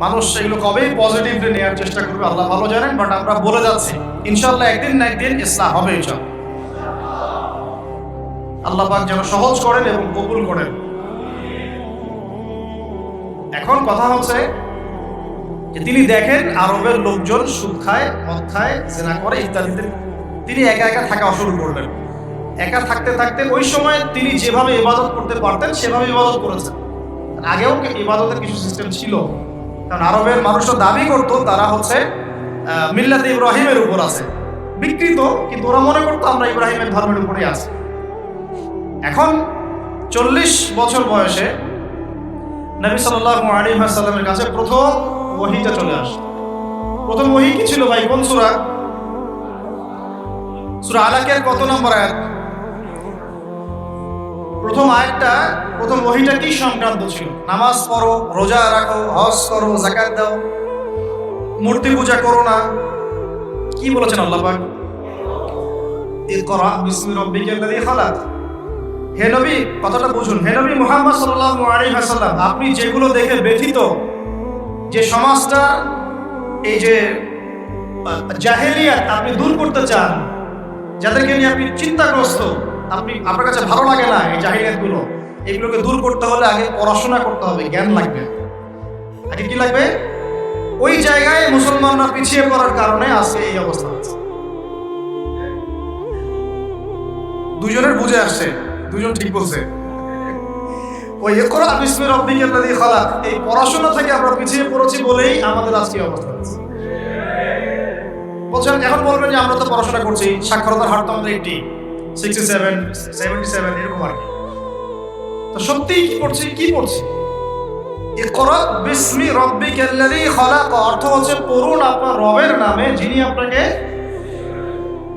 মানুষ এগুলো কবেই পজিটিভলি নেওয়ার চেষ্টা করবে আল্লাহ ভালো জানেন। বাট আমরা বলে যাচ্ছি, ইনশাল্লাহ একদিন না একদিন ইসলাম হবে। আল্লাহ পাক যেন সহজ করেন এবং কবুল করেন। এখন কথা হচ্ছে যে তিনি দেখেন আরবের লোকজন সুদ খায়, মদ খায়, জেনা করে ইত্যাদিতে। তিনি একা থাকা শুরু করলেন। একা থাকতে ওই সময় তিনি যেভাবে ইবাদত করতে পারতেন সেভাবে ইবাদত করেছেন। আগেও ইবাদতের কিছু সিস্টেম ছিল, কারণ আরবের মানুষরা দাবি করতো তারা হচ্ছে মিল্লাতে ইব্রাহিমের উপর আছে, বিকৃত, কিন্তু ওরা মনে করতো আমরা ইব্রাহিমের ধর্মের উপরেই আছি। এখন 40 বছর বয়সে নবী সাল্লাল্লাহু আলাইহি ওয়াসাল্লামের কাছে প্রথম ওহীটা চলে আসে। প্রথম ওহী কি ছিল ভাই? কোন সূরা? সূরা আলাকের কত নম্বর আয়াত? প্রথম আয়াতটা, প্রথম ওহীটা কি সংক্রান্ত ছিল? নামাজ পড়ো, রোজা রাখো, হজ করো, যাকাত দাও, মূর্তি পূজা করো না। কি বলেছেন আল্লাহ পাক? ইকরা বিসমি রাব্বিকাল্লাযী খালাক। হে নবী, কথাটা বুঝুন। হে নবী মুহাম্মদ সাল্লাল্লাহু আলাইহি ওয়াসাল্লাম, আপনি যেগুলো দেখে ব্যথিত, যে সমাজটা এই যে জাহেলিয়াত আপনি দূর করতে চান, যাদেরকে নিয়ে আপনি চিন্তাগ্রস্ত, আপনার কাছে ভালো লাগে না এই জাহেলিয়াতগুলো, এগুলোকে দূর করতে হলে আগে পড়াশোনা করতে হবে, জ্ঞান লাগবে। আগে কি লাগবে? ওই জায়গায় মুসলমানরা পিছিয়ে পড়ার কারণে আজকে এই অবস্থা আছে। দুজনের বুঝে আসছে, দুজন ঠিক বলছে। ওই ইকরা বিসমি রাব্বিকাল্লাযী খালাক, এই পড়াশোনা থেকে আমরা পিছিয়ে পড়েছি বলেই আমাদের আজকে অবস্থা আছে। বলছেন, এখন বলবেন যে আমরা তো পড়াশোনা করছি, সাক্ষরতার হার তো আমাদের 67, 77 এরকম আর কি। তো সত্যিই কি পড়ছি? ইকরা বিসমি রাব্বিকাল্লাযী খালাক অর্থ হচ্ছে পড়ুন আপনার রবের নামে, যিনি আপনাকে,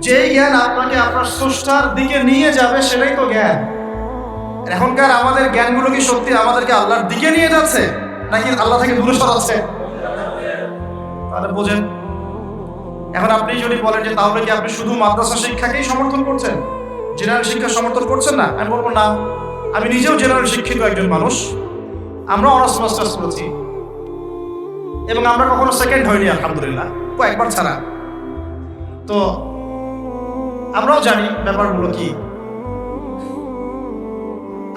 যে জ্ঞান আপনাকে আপনার স্রষ্টার দিকে নিয়ে যাবে, সেটাই তো জ্ঞান। এখনকার আমাদের জ্ঞানগুলো কি সত্যি আমাদেরকে আল্লাহর দিকে নিয়ে যাচ্ছে নাকি আল্লাহ থেকে দূরে সরাচ্ছে? তাহলে বোঝেন। এখন আপনি যদি বলেন যে তাহলে কি আপনি শুধু মাদ্রাসা শিক্ষাকেই সমর্থন করছেন, জেনারেল শিক্ষা সমর্থন করছেন না? আমি বলবো না, আমি নিজেও জেনারেল শিক্ষিত একজন মানুষ। আমরা অনার্স মাস্টার্স করেছি এবং আমরা কখনো সেকেন্ড হইনি আলহামদুলিল্লাহ, কয়েকবার ছাড়া। তো আমরাও জানি ব্যাপারগুলো কি।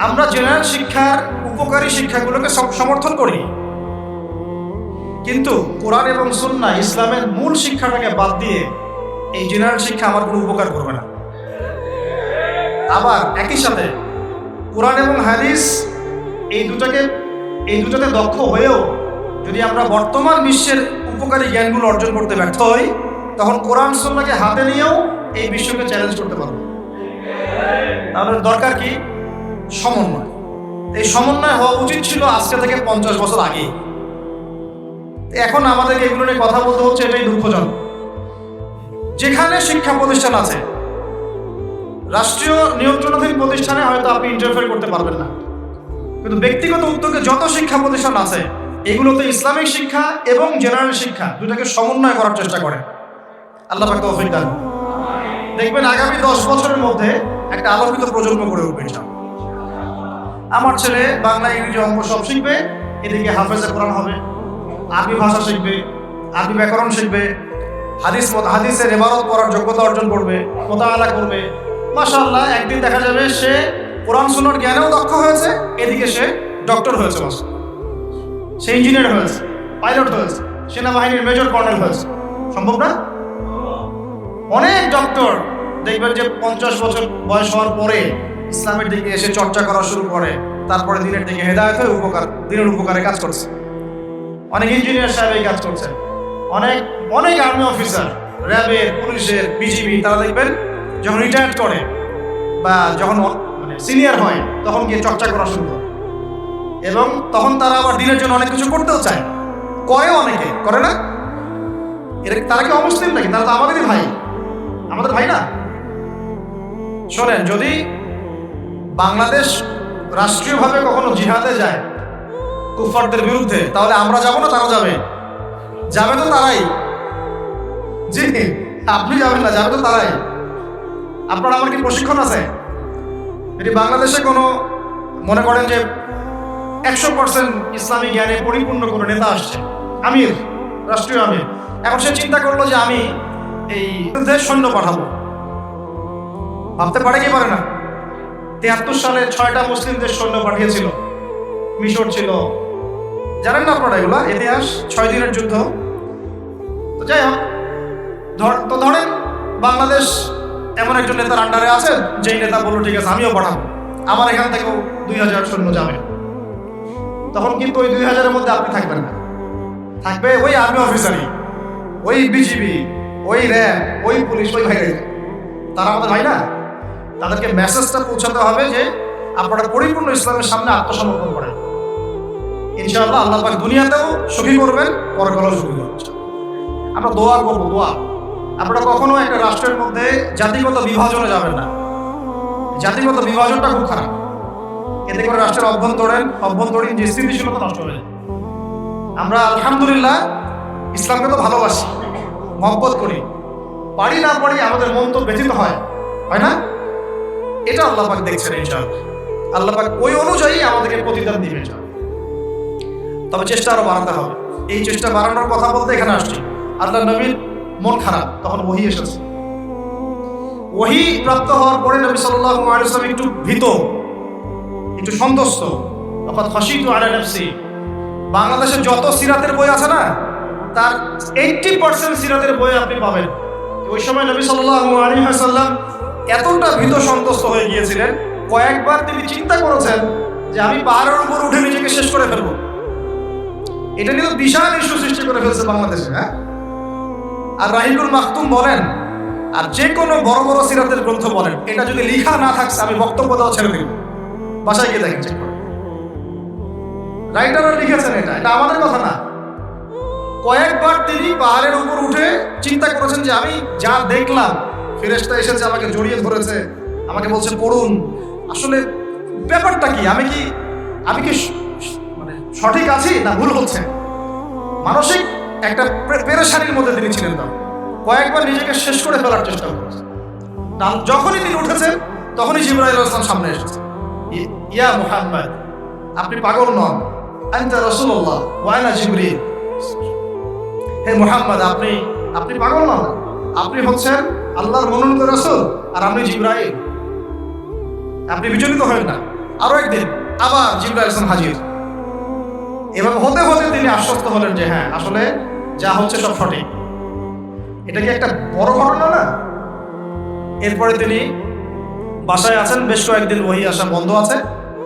আমরা জেনারেল শিক্ষার উপকারী শিক্ষাগুলোকে সমর্থন করি, কিন্তু কোরআন এবং সুন্নাহ ইসলামের মূল শিক্ষাটাকে বাদ দিয়ে এই জেনারেল শিক্ষা আমার কোনো উপকার করবে না। আবার একই সাথে কোরআন এবং হাদিস এই দুটাতে দক্ষ হয়েও যদি আমরা বর্তমান বিশ্বের উপকারী জ্ঞানগুলো অর্জন করতে ব্যর্থ হই, তখন কোরআন সুন্নাহকে হাতে নিয়েও এই বিশ্বকে চ্যালেঞ্জ করতে পারবো। তাহলে দরকার কি? সমন্বয়। এই সমন্বয় হওয়া উচিত ছিল আজকে থেকে 50 বছর আগে। এখন আমাদেরকে এগুলো নিয়ে কথা বলতে হচ্ছে, এটাই দুঃখজনক। যেখানে শিক্ষা প্রতিষ্ঠান আছে, রাষ্ট্রীয় নিয়ন্ত্রণাধীন প্রতিষ্ঠানে হয়তো আপনি ইন্টারফেয়ার করতে পারবেন না, কিন্তু ব্যক্তিগত উদ্যোগে যত শিক্ষা প্রতিষ্ঠান আছে এগুলোতে ইসলামিক শিক্ষা এবং জেনারেল শিক্ষা দুটাকে সমন্বয় করার চেষ্টা করে। আল্লাহ পাক তৌফিক দান। দেখবেন আগামী 10 বছরের মধ্যে একটা আলোকিত প্রজন্ম গড়ে উঠবে ইনশাআল্লাহ। আমার ছেলে বাংলা, ইংরেজি, অঙ্ক সব শিখবে, এদিকে হাফেজে কোরআন হবে, আরবি ভাষা শিখবে, আরবি ব্যাকরণ শিখবে, হাদিসের ইবারত পড়ার যোগ্যতা অর্জন করবে, মুতাআলা করবে। মাশাআল্লাহ, একদিন দেখা যাবে সে কোরআন সুন্নাহর জ্ঞানেও দক্ষ হয়েছে, এদিকে সে ডক্টর হয়েছে, সে ইঞ্জিনিয়ার হয়েছে, পাইলট হয়েছে, সেনাবাহিনীর মেজর কর্নেল হয়েছে। সম্ভব না? অনেক ডক্টর দেখবেন যে 50 বছর বয়স হওয়ার পরে ইসলামের দিকে এসে চর্চা করা শুরু করে, তারপরে দিনের দিকে হেদায়েত হয়ে দিনের উপকারে কাজ করছে। অনেক ইঞ্জিনিয়ার সাহেব এই কাজ করছেন, অনেক আর্মি অফিসার, র্যাবের, পুলিশের, বিজিবি, তারা দেখবেন যখন রিটায়ার করে বা যখন সিনিয়র হয় তখন গিয়ে চর্চা করা শুরু করে, এবং তখন তারা আবার দিনের জন্য অনেক কিছু করতেও চায়, করে, অনেকে করে না। তারা কি অমুসলিম নাকি? তারা তো আমাদেরই ভাই, আমাদের ভাই না? শোনেন, যদি বাংলাদেশ রাষ্ট্রীয়ভাবে কখনো জিহাদে যায় কুফারদের বিরুদ্ধে, তাহলে আমরা যাব না, তারা যাবে? যাবে তো তারাই। জি, আপনি যাবেন না, যাবে তো তারাই। আপনার আমার কি প্রশিক্ষণ আছে? যদি বাংলাদেশে কোনো মনে করেন যে 100% ইসলামী জ্ঞানে পরিপূর্ণ কোনো নেতা আসছে, আমির, রাষ্ট্রীয় আমির, এখন সে চিন্তা করলো যে আমি এই সৈন্য পাঠাবো, ভাবতে পারে কি পারে না? 73 সালে 6টা মুসলিম দেশ সৈন্য পাঠিয়েছিল। মিশর ছিল, জানেন না আপনারা এগুলা ইতিহাস? 6 দিনের যুদ্ধ। তো যাই হোক, ধরেন বাংলাদেশ এমন একজন নেতার আন্ডারে আছে, যেই নেতা বললো ঠিক আছে আমিও পাঠাবো, আমার এখান থেকেও 2000 সৈন্য যাবে। তখন কিন্তু ওই 2000-এর মধ্যে আপনি থাকবেন না, থাকবে ওই আর্মি অফিসারই, ওই বিজিবি, ওই র্যাব, ওই পুলিশ, ওই ভাই। তারা আমাদের ভাই না? তাদেরকে মেসেজটা পৌঁছাতে হবে যে আপনারা পরিপূর্ণ ইসলামের সামনে আত্মসমর্পণ করেন। ইনশাআল্লাহ আল্লাহ পাক দুনিয়াতেও সুখী করবেন, পরকালেও সুখী করবেন। আমরা দোয়া করবো, দোয়া। আপনারা কখনো একটা রাষ্ট্রের মধ্যে জাতিগত বিভাজনে যাবেন না। জাতিগত বিভাজনটা খুব খারাপ। এতে করে রাষ্ট্রের অভ্যন্তরীণ যে স্থিতিশীলতা নষ্ট হয়ে যায়। আমরা আলহামদুলিল্লাহ ইসলামকে তো ভালোবাসি, মহব্বত করি, পারি না পারি আমাদের মন তো ব্যথিত হয় না? এটা আল্লাহ পাক দেখছেন ইনশাআল্লাহ। আল্লাহ পাক ওই অনুযায়ী আমাদেরকে প্রতিদান দিবেন ইনশাআল্লাহ। তবে চেষ্টা আরো বাড়াতে হবে। এই চেষ্টা বাড়ানোর কথা বলতে এখানে আসছি। আল্লাহ নবীর মন খারাপ, তখন ওহী এসেছে। ওহী প্রাপ্ত হওয়ার পরে নবী সাল্লাল্লাহু আলাইহি ওয়াসাল্লাম একটু ভীত, একটু সন্তুষ্ট। অর্থাৎ খাশিতু আলা নাফসি। বাংলাদেশের যত সিরাতের বই আছে না, তার 80% সিরাতের বই আপনি পাবেন। ওই সময় নবী সাল্লাল্লাহু আলাইহি ওয়াসাল্লাম এতটা ভীত সন্তুষ্ট হয়ে গিয়েছিলেন, কয়েকবার তিনি চিন্তা করেছেন যে আমি পাহাড়ের উপর উঠে নিজেকে শেষ করে ফেলবো। এটা নিয়ে বিশাল ইস্যু সৃষ্টি করে ফেলছে বাংলাদেশে। আর রাহিকুল মাকতুম বলেন, আর যে কোনো বড় বড় সিরাতের গ্রন্থ বলেন, এটা যদি লিখা না থাকছে আমি বক্তব্য দেওয়া ছেড়ে দিব। বাসায় গিয়ে দেখেন, চেক করে। রাইটাররা লিখেছেন, এটা আমাদের কথা না। কয়েকবার তিনি পাহাড়ের উপর উঠে চিন্তা করেছেন যে আমি যা দেখলাম, ফেরেশতা এসেছে আমাকে জড়িয়ে ধরেছে, আমাকে বলছে পড়ুন, আসলে ব্যাপারটা কি, আমি কি মানে সঠিক আছি না ভুল হচ্ছে। মানসিক একটা পেরেশানির মধ্যে তিনি ছিলেন। কয়েকবার নিজেকে শেষ করে ফেলার চেষ্টা করেছেন। যখনই তিনি উঠেছেন তখনই জিবরাইল আলাইহিস সালাম সামনে এসেছে। ইয়া মুহাম্মদ, আপনি পাগল নন, আনতা রাসূলুল্লাহ ওয়া আনা জিবরিল। হে মুহাম্মদ, আপনি পাগল নন, আপনি হচ্ছেন আল্লাহর মনোনীত রাসূল আর আমি জিবরাইল। আপনি বিচলিত হবেন না। আরো একদিন আবার জিবরাইল আলাইহিস সালাম হাজির। এভাবে হতে হতে তিনি আশ্বস্ত হলেন যে হ্যাঁ, আসলে যা হচ্ছে সব সঠিক। এটা কি একটা বড় ঘটনা না? এরপরে তিনি বাসায় আছেন, বেশ কয়েকদিন ওহী আসা বন্ধ আছে।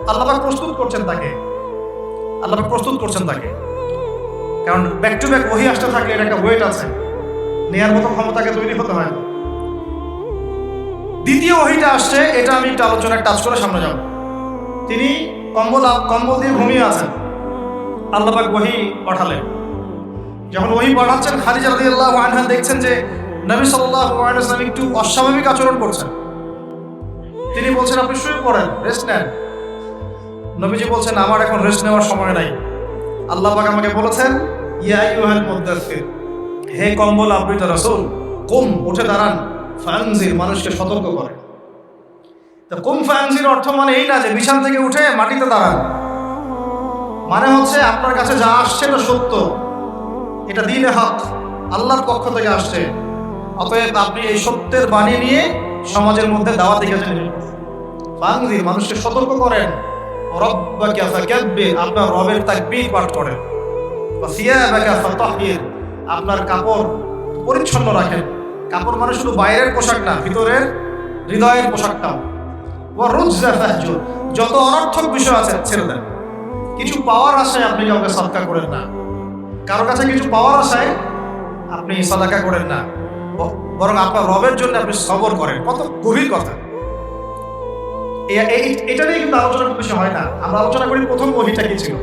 আল্লাহ পাক প্রস্তুত করছেন তাকে। কারণ ব্যাক টু ব্যাক ওহী আসতে থাকলে এর একটা ওয়েট আছে, নেয়ার মতো ক্ষমতাকে তৈরি হতে হয়। দ্বিতীয় ওহীটা আসছে, এটা আমি একটু আলোচনায় টাচ করে সামনে যাব। তিনি কম্বল দিয়ে ঘুমিয়ে আছেন। আল্লাহ পাক ওহী পাঠালেন। যখন ওহী পাঠাচ্ছেন, খাদিজা রাদিয়াল্লাহু আনহা দেখছেন যে নবী সাল্লাল্লাহু আলাইহি ওয়াসাল্লাম একটু অস্বাভাবিক আচরণ করছেন। তিনি বলছেন, আপনি শুয়ে পড়েন, রেস্ট নেন। নবীজি বলছেন, আমার এখন রেস্ট নেওয়ার সময় নাই। আল্লাহ পাক আমাকে বলেছেন, ইয়া আইয়ুহাল মুদ্দাসসির, হে কম্বল আবৃত রাসূল, কুম, উঠে দাঁড়ান, ফানজির, মানুষকে সতর্ক করে। তো কুম ফানজির অর্থ মানে এই না যে বিছান থেকে উঠে মাটিতে দাঁড়ান। মানে হচ্ছে আপনার কাছে যা আসছে এটা সত্য, এটা দ্বীনে হক, আল্লাহর পক্ষ থেকে আসছে। অতএব আপনি এই সত্যের বাণী নিয়ে সমাজের মধ্যে দাওয়াত দিতে যান। ফানজির, মানুষকে সতর্ক করেন। রব্বাকা ফাকাব্বির, আপনার রবের তাকবীর পাঠ করেন। ওয়া সিয়াবাকা ফাতাহহির, আপনার কাপড় পরিচ্ছন্ন রাখেন। কাপড় মানে শুধু বাইরের পোশাক না, ভিতরের হৃদয়ের পোশাকটাও। ওয়া রুজজা ফাহজুর, যত অনর্থক বিষয় আছে ছেড়ে দেন। কিছু পাওয়ার আশায় আপনি কাউকে সাদকা করেন না। কারো কাছে কিছু পাওয়ার আশায় আপনি সাদাকা করেন না, বরং আপনার রবের জন্য আপনি সবর করেন। কত গভীর কথা। এটা নিয়ে কিন্তু আলোচনা খুব বেশি হয় না। আমরা আলোচনা করি প্রথম ওহীটা কি ছিল,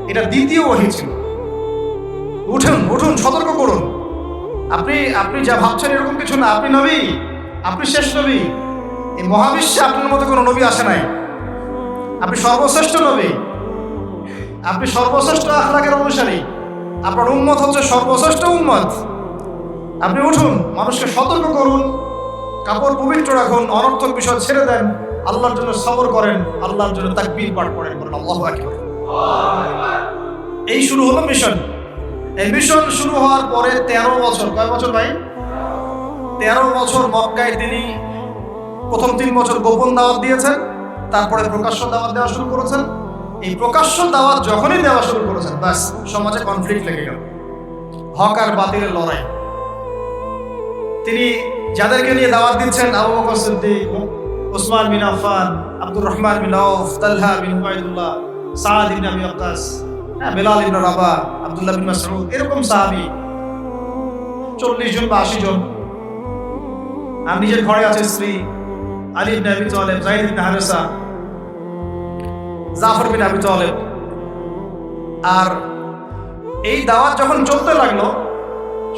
এটা দ্বিতীয় ওহী ছিল। উঠুন, সতর্ক করুন। আপনি যা ভাবছেন এরকম কিছু না। আপনি নবী, আপনি শেষ নবী। এই মহাবিশ্বে আপনার মতো কোনো নবী আসে নাই। আপনি সর্বশ্রেষ্ঠ নবী, আপনি সর্বশ্রেষ্ঠ আখলাকের অনুসারী, আপনার উম্মত হচ্ছে সর্বশ্রেষ্ঠ উম্মত। আপনি উঠুন, মানুষকে সতর্ক করুন, কাপড় পবিত্র রাখুন, অনর্থক বিষয় ছেড়ে দেন, আল্লাহর জন্য সবর করেন, আল্লাহর জন্য তাকবীর পাঠ করেন, বলেন আল্লাহু আকবার। এই শুরু হলো মিশন। এই মিশন শুরু হওয়ার পরে 13 বছর, কয় বছর ভাই? 13 বছর মক্কায় তিনি প্রথম 3 বছর গোপন দাওয়াত দিয়েছেন, তারপরে প্রকাশ্য দাওয়াত দেওয়া শুরু করেছেন। এই প্রকাশ্য দাওয়াত যখনই দেওয়া শুরু করেছেন, বাস সমাজে কনফ্লিক্ট লেগে গেল, হক আর বাতিলের লড়াই। তিনি যাদেরকে নিয়ে দাওয়াত দিচ্ছেন, আবু বকর সিদ্দিক, উসমান বিন আফফান, আব্দুর রহমান বিন আউফ, তালহা বিন উবাইদুল্লাহ, সাদ ইবনে আবি ওয়াক্কাস, বেলাল ইবনে রাবাহ, আব্দুল্লাহ বিন মাসউদ, এরকম সাহাবী 40 জন বা 80 জন। আর নিজের ঘরে আছে স্ত্রী আলী ইবনে আবি তালেব, যায়েদ ইবনে হারেসা, জাফর বিন আবি তালেব। আর এই দাওয়াত যখন চলতে লাগলো,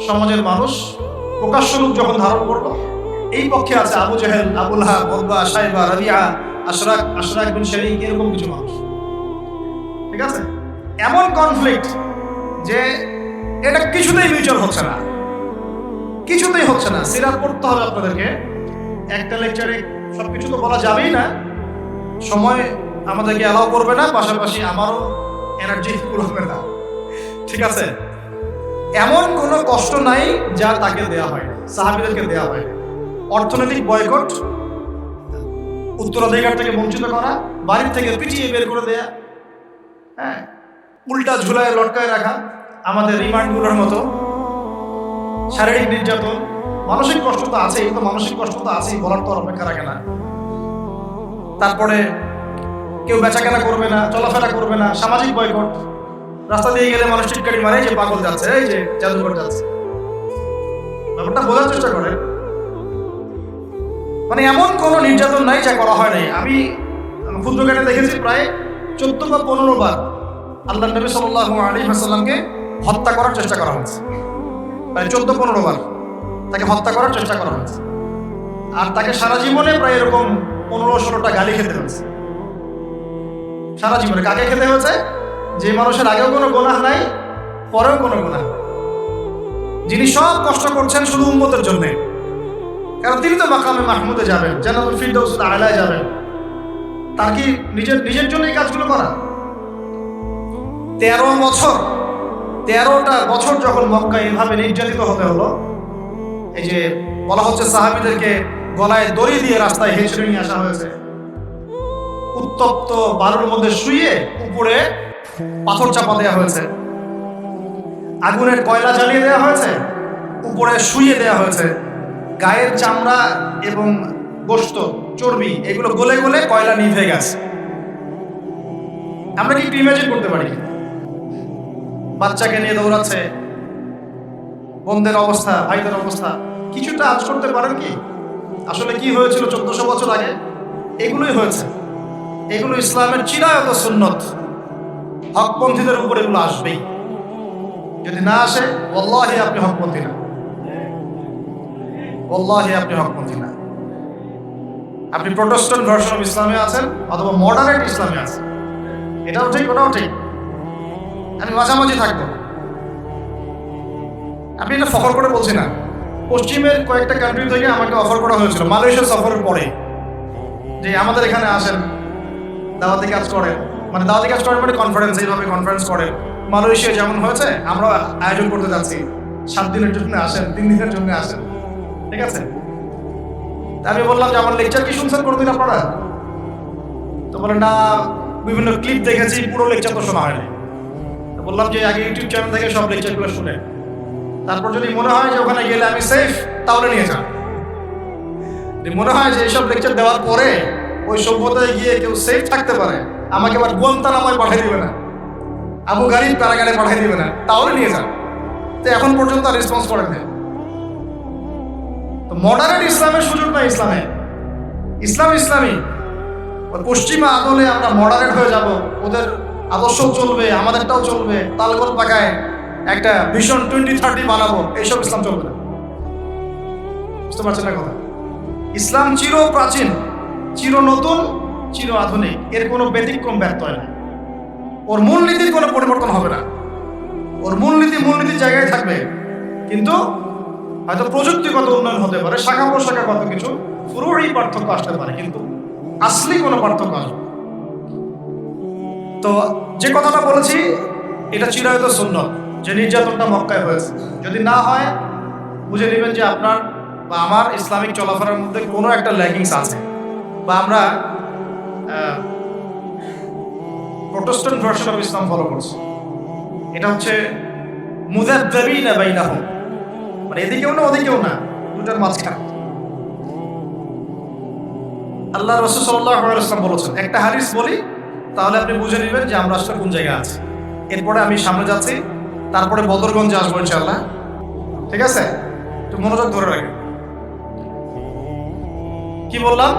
সমাজের মানুষ প্রকাশ্য রূপ যখন ধারণ করলো, এই পক্ষে আছে আবু জেহেল, আবু লাহাব, উতবা, শাইবা, রাবিআ, আশরাক বিন শারীক, এরকম কিছু মানুষ। ঠিক আছে, এমন কনফ্লিক্ট যে এটা কিছুতেই মিউচুয়াল হচ্ছে না, কিছুতেই হচ্ছে না। সিরাত পড়তে হবে আপনাদেরকে, একটা লেকচারে সবকিছু তো বলা যাবেই না, সময় আমাদেরকে অ্যালাউ করবে না, পাশাপাশি আমারও এনার্জি কুলাবে না। ঠিক আছে, এমন কোনো কষ্ট নাই যা তাকে দেয়া হয়, সাহাবীদেরকে দেয়া হয়। অর্থনৈতিক বয়কট, উত্তরাধিকার থেকে বঞ্চিত করা, বাড়ির থেকে পিটিয়ে বের করে দেয়া, হ্যাঁ, উল্টা ঝুলায় লটকায় রাখা, আমাদের রিমান্ডগুলোর মতো, শারীরিক নির্যাতন, মানসিক কষ্ট তো আছেই, তো মানসিক কষ্ট তো আছেই, বলার তো অপেক্ষা রাখে না। তারপরে কেউ বেচাকেনা করবে না, চলাফেরা করবে না, সামাজিক বয়কট, রাস্তা দিয়ে গেলে মানুষ টিটকারি মারে, যে পাগল যাচ্ছে, এই যে জাদুঘর যাচ্ছে। ব্যাপারটা বোঝার চেষ্টা করে, মানে এমন কোনো নির্যাতন নাই যা করা হয় নাই। আমি ক্ষুদ্রজ্ঞানে দেখেছি প্রায় 14 বা 15 বার আল্লাহ নবী সাল্লাল্লাহু আলাইহি ওয়াসাল্লামকে হত্যা করার চেষ্টা করা হয়েছে, প্রায় 14-15 বার তাকে হত্যা করার চেষ্টা করা হয়েছে। আর তাকে সারা জীবনে প্রায় এরকম 15-16টা গালি খেতে হয়েছে, সারা জীবনে। কাকে খেতে হয়েছে? যে মানুষের আগেও কোনো গুনাহ নাই, পরেও কোনো গুনাহ নাই, যিনি সব কষ্ট করছেন শুধু উম্মতের জন্য, কারণ তিনি তো মাকামে মাহমুদে যাবেন, জান্নাতুল ফিরদাউসুল আলায় যাবেন। তার কি নিজের জন্য এই কাজগুলো করা? 13টা বছর যখন মক্কায় এভাবে নির্যাতিত হতে হলো, এই যে বলা হচ্ছে সাহাবীদেরকে গলায় দড়ি দিয়ে রাস্তায় হেঁচড়ে নিয়ে আসা হয়েছে, উত্তপ্ত বালুর মধ্যে শুইয়ে উপরে পাথর চাপা দেওয়া হয়েছে, আগুনের কয়লা জ্বালিয়ে দেওয়া হয়েছে, উপরে শুইয়ে দেওয়া হয়েছে, গায়ের চামড়া এবং গোশত, চর্বি এগুলো গলে গলে কয়লা নিভে গেছে। আমরা কি একটু ইমাজিন করতে পারি? বাচ্চাকে নিয়ে দৌড়াচ্ছে, বোনদের অবস্থা, ভাইদের অবস্থা, কিছুটা আজ করতে পারেন কি? আসলে কি হয়েছিল 1400 বছর আগে? এগুলোই হয়েছে। এগুলো ইসলামের চিরায়ত সুন্নত, হকপন্থীদের উপর এগুলো আসবেই। যদি না আসে, ওয়াল্লাহি আপনি হকপন্থী না, ওয়াল্লাহি আপনি হকপন্থী না। আপনি প্রোটেস্ট্যান্ট ভার্সন অফ ইসলামে আছেন অথবা মডারেট ইসলামে আছেন, এটাও ঠিক ওটাও ঠিক, আমি মাঝামাঝি থাকবো। আমি এটা ফখর করে বলছি না, পশ্চিমের কয়েকটা কান্ট্রি থেকে আমাকে অফার করা হয়েছিল মালয়েশিয়া সফরের পরে, যে আমাদের এখানে আসেন, দাওয়াতি কাজ করেন, মানে দাওয়াতি কাজ করেন মানে কনফারেন্স, এইভাবে কনফারেন্স করেন। মালয়েশিয়া যেমন হয়েছে আমরা আয়োজন করতে যাচ্ছি, 7 দিনের জন্য আসেন, 3 দিনের জন্য আসেন, ঠিক আছে? আমি বললাম যে আমার লেকচার কি শুনছেন কোনোদিন আপনারা? তো বলেন না, বিভিন্ন ক্লিপ দেখেছি, পুরো লেকচার তো শোনা হয়নি। তো বললাম যে আগে ইউটিউব চ্যানেল থেকে সব লেকচারগুলো শুনে, তারপর যদি মনে হয় যে ওখানে গেলে আমি সেফ, তাহলে নিয়ে যান। যদি মনে হয় যে এইসব লেকচার দেওয়ার পরে ওই সভ্যতায় গিয়ে কেউ সেফ থাকতে পারে, আমাকে আবার গুয়ান্তানামায় পাঠিয়ে দিবে না, আবু গারিব কারাগারে পাঠিয়ে দিবে না, তাহলে নিয়ে যান। তো এখন পর্যন্ত আর রেসপন্স করেন না। তো মডার্ন ইসলামের সুযোগ নাই ইসলামে, ইসলামী পশ্চিমা আদলে আমরা মডারেট হয়ে যাব, ওদের আদর্শও চলবে, আমাদেরটাও চলবে, তালগোল পাকায় একটা ভিশন 2030 বানাবো, এইসব ইসলাম চলবে না। বুঝতে পারছেন না কথা? ইসলাম চির প্রাচীন, চির নতুন, চির আধুনিক, এর কোনো ব্যতিক্রম ব্যর্থ হয় না। ওর মূলনীতির কোনো পরিবর্তন হবে না, ওর মূলনীতির জায়গায় থাকবে, কিন্তু হয়তো প্রযুক্তিগত উন্নয়ন হতে পারে, শাখা প্রশাখাগত কিছু পুরোই পার্থক্য আসতে পারে, কিন্তু আসলে কোনো পার্থক্য আসবে। তো যে কথাটা বলেছি এটা চিরায়ত সুন্নত, যে নির্যাতনটা মক্কায় হয়েছে, যদি না হয় বুঝে নেবেন যে আপনার বা আমার ইসলামিক চলাফেরার মধ্যে কোনো একটা ল্যাকিংস আছে, বা আমরা Protestant version of Islam follow করছি। এটা হচ্ছে মুযাবযাবিনা বাইনাহুম, মানে এদিকেও না ওদিকেও না, দুটার মাঝখানে। আল্লাহ রাসূল সাল্লাল্লাহু আলাইহি ওয়াসাল্লাম বলেছেন, একটা হাদিস বলি তাহলে আপনি বুঝে নেবেন যে আমরা আসলে কোন জায়গায় আছি। এরপরে আমি সামনে যাচ্ছি, তারপরে বদরগঞ্জে আসবো ইনশাআল্লাহ, ঠিক আছে? একটু মনোযোগ ধরে রাখেন। কি বললাম?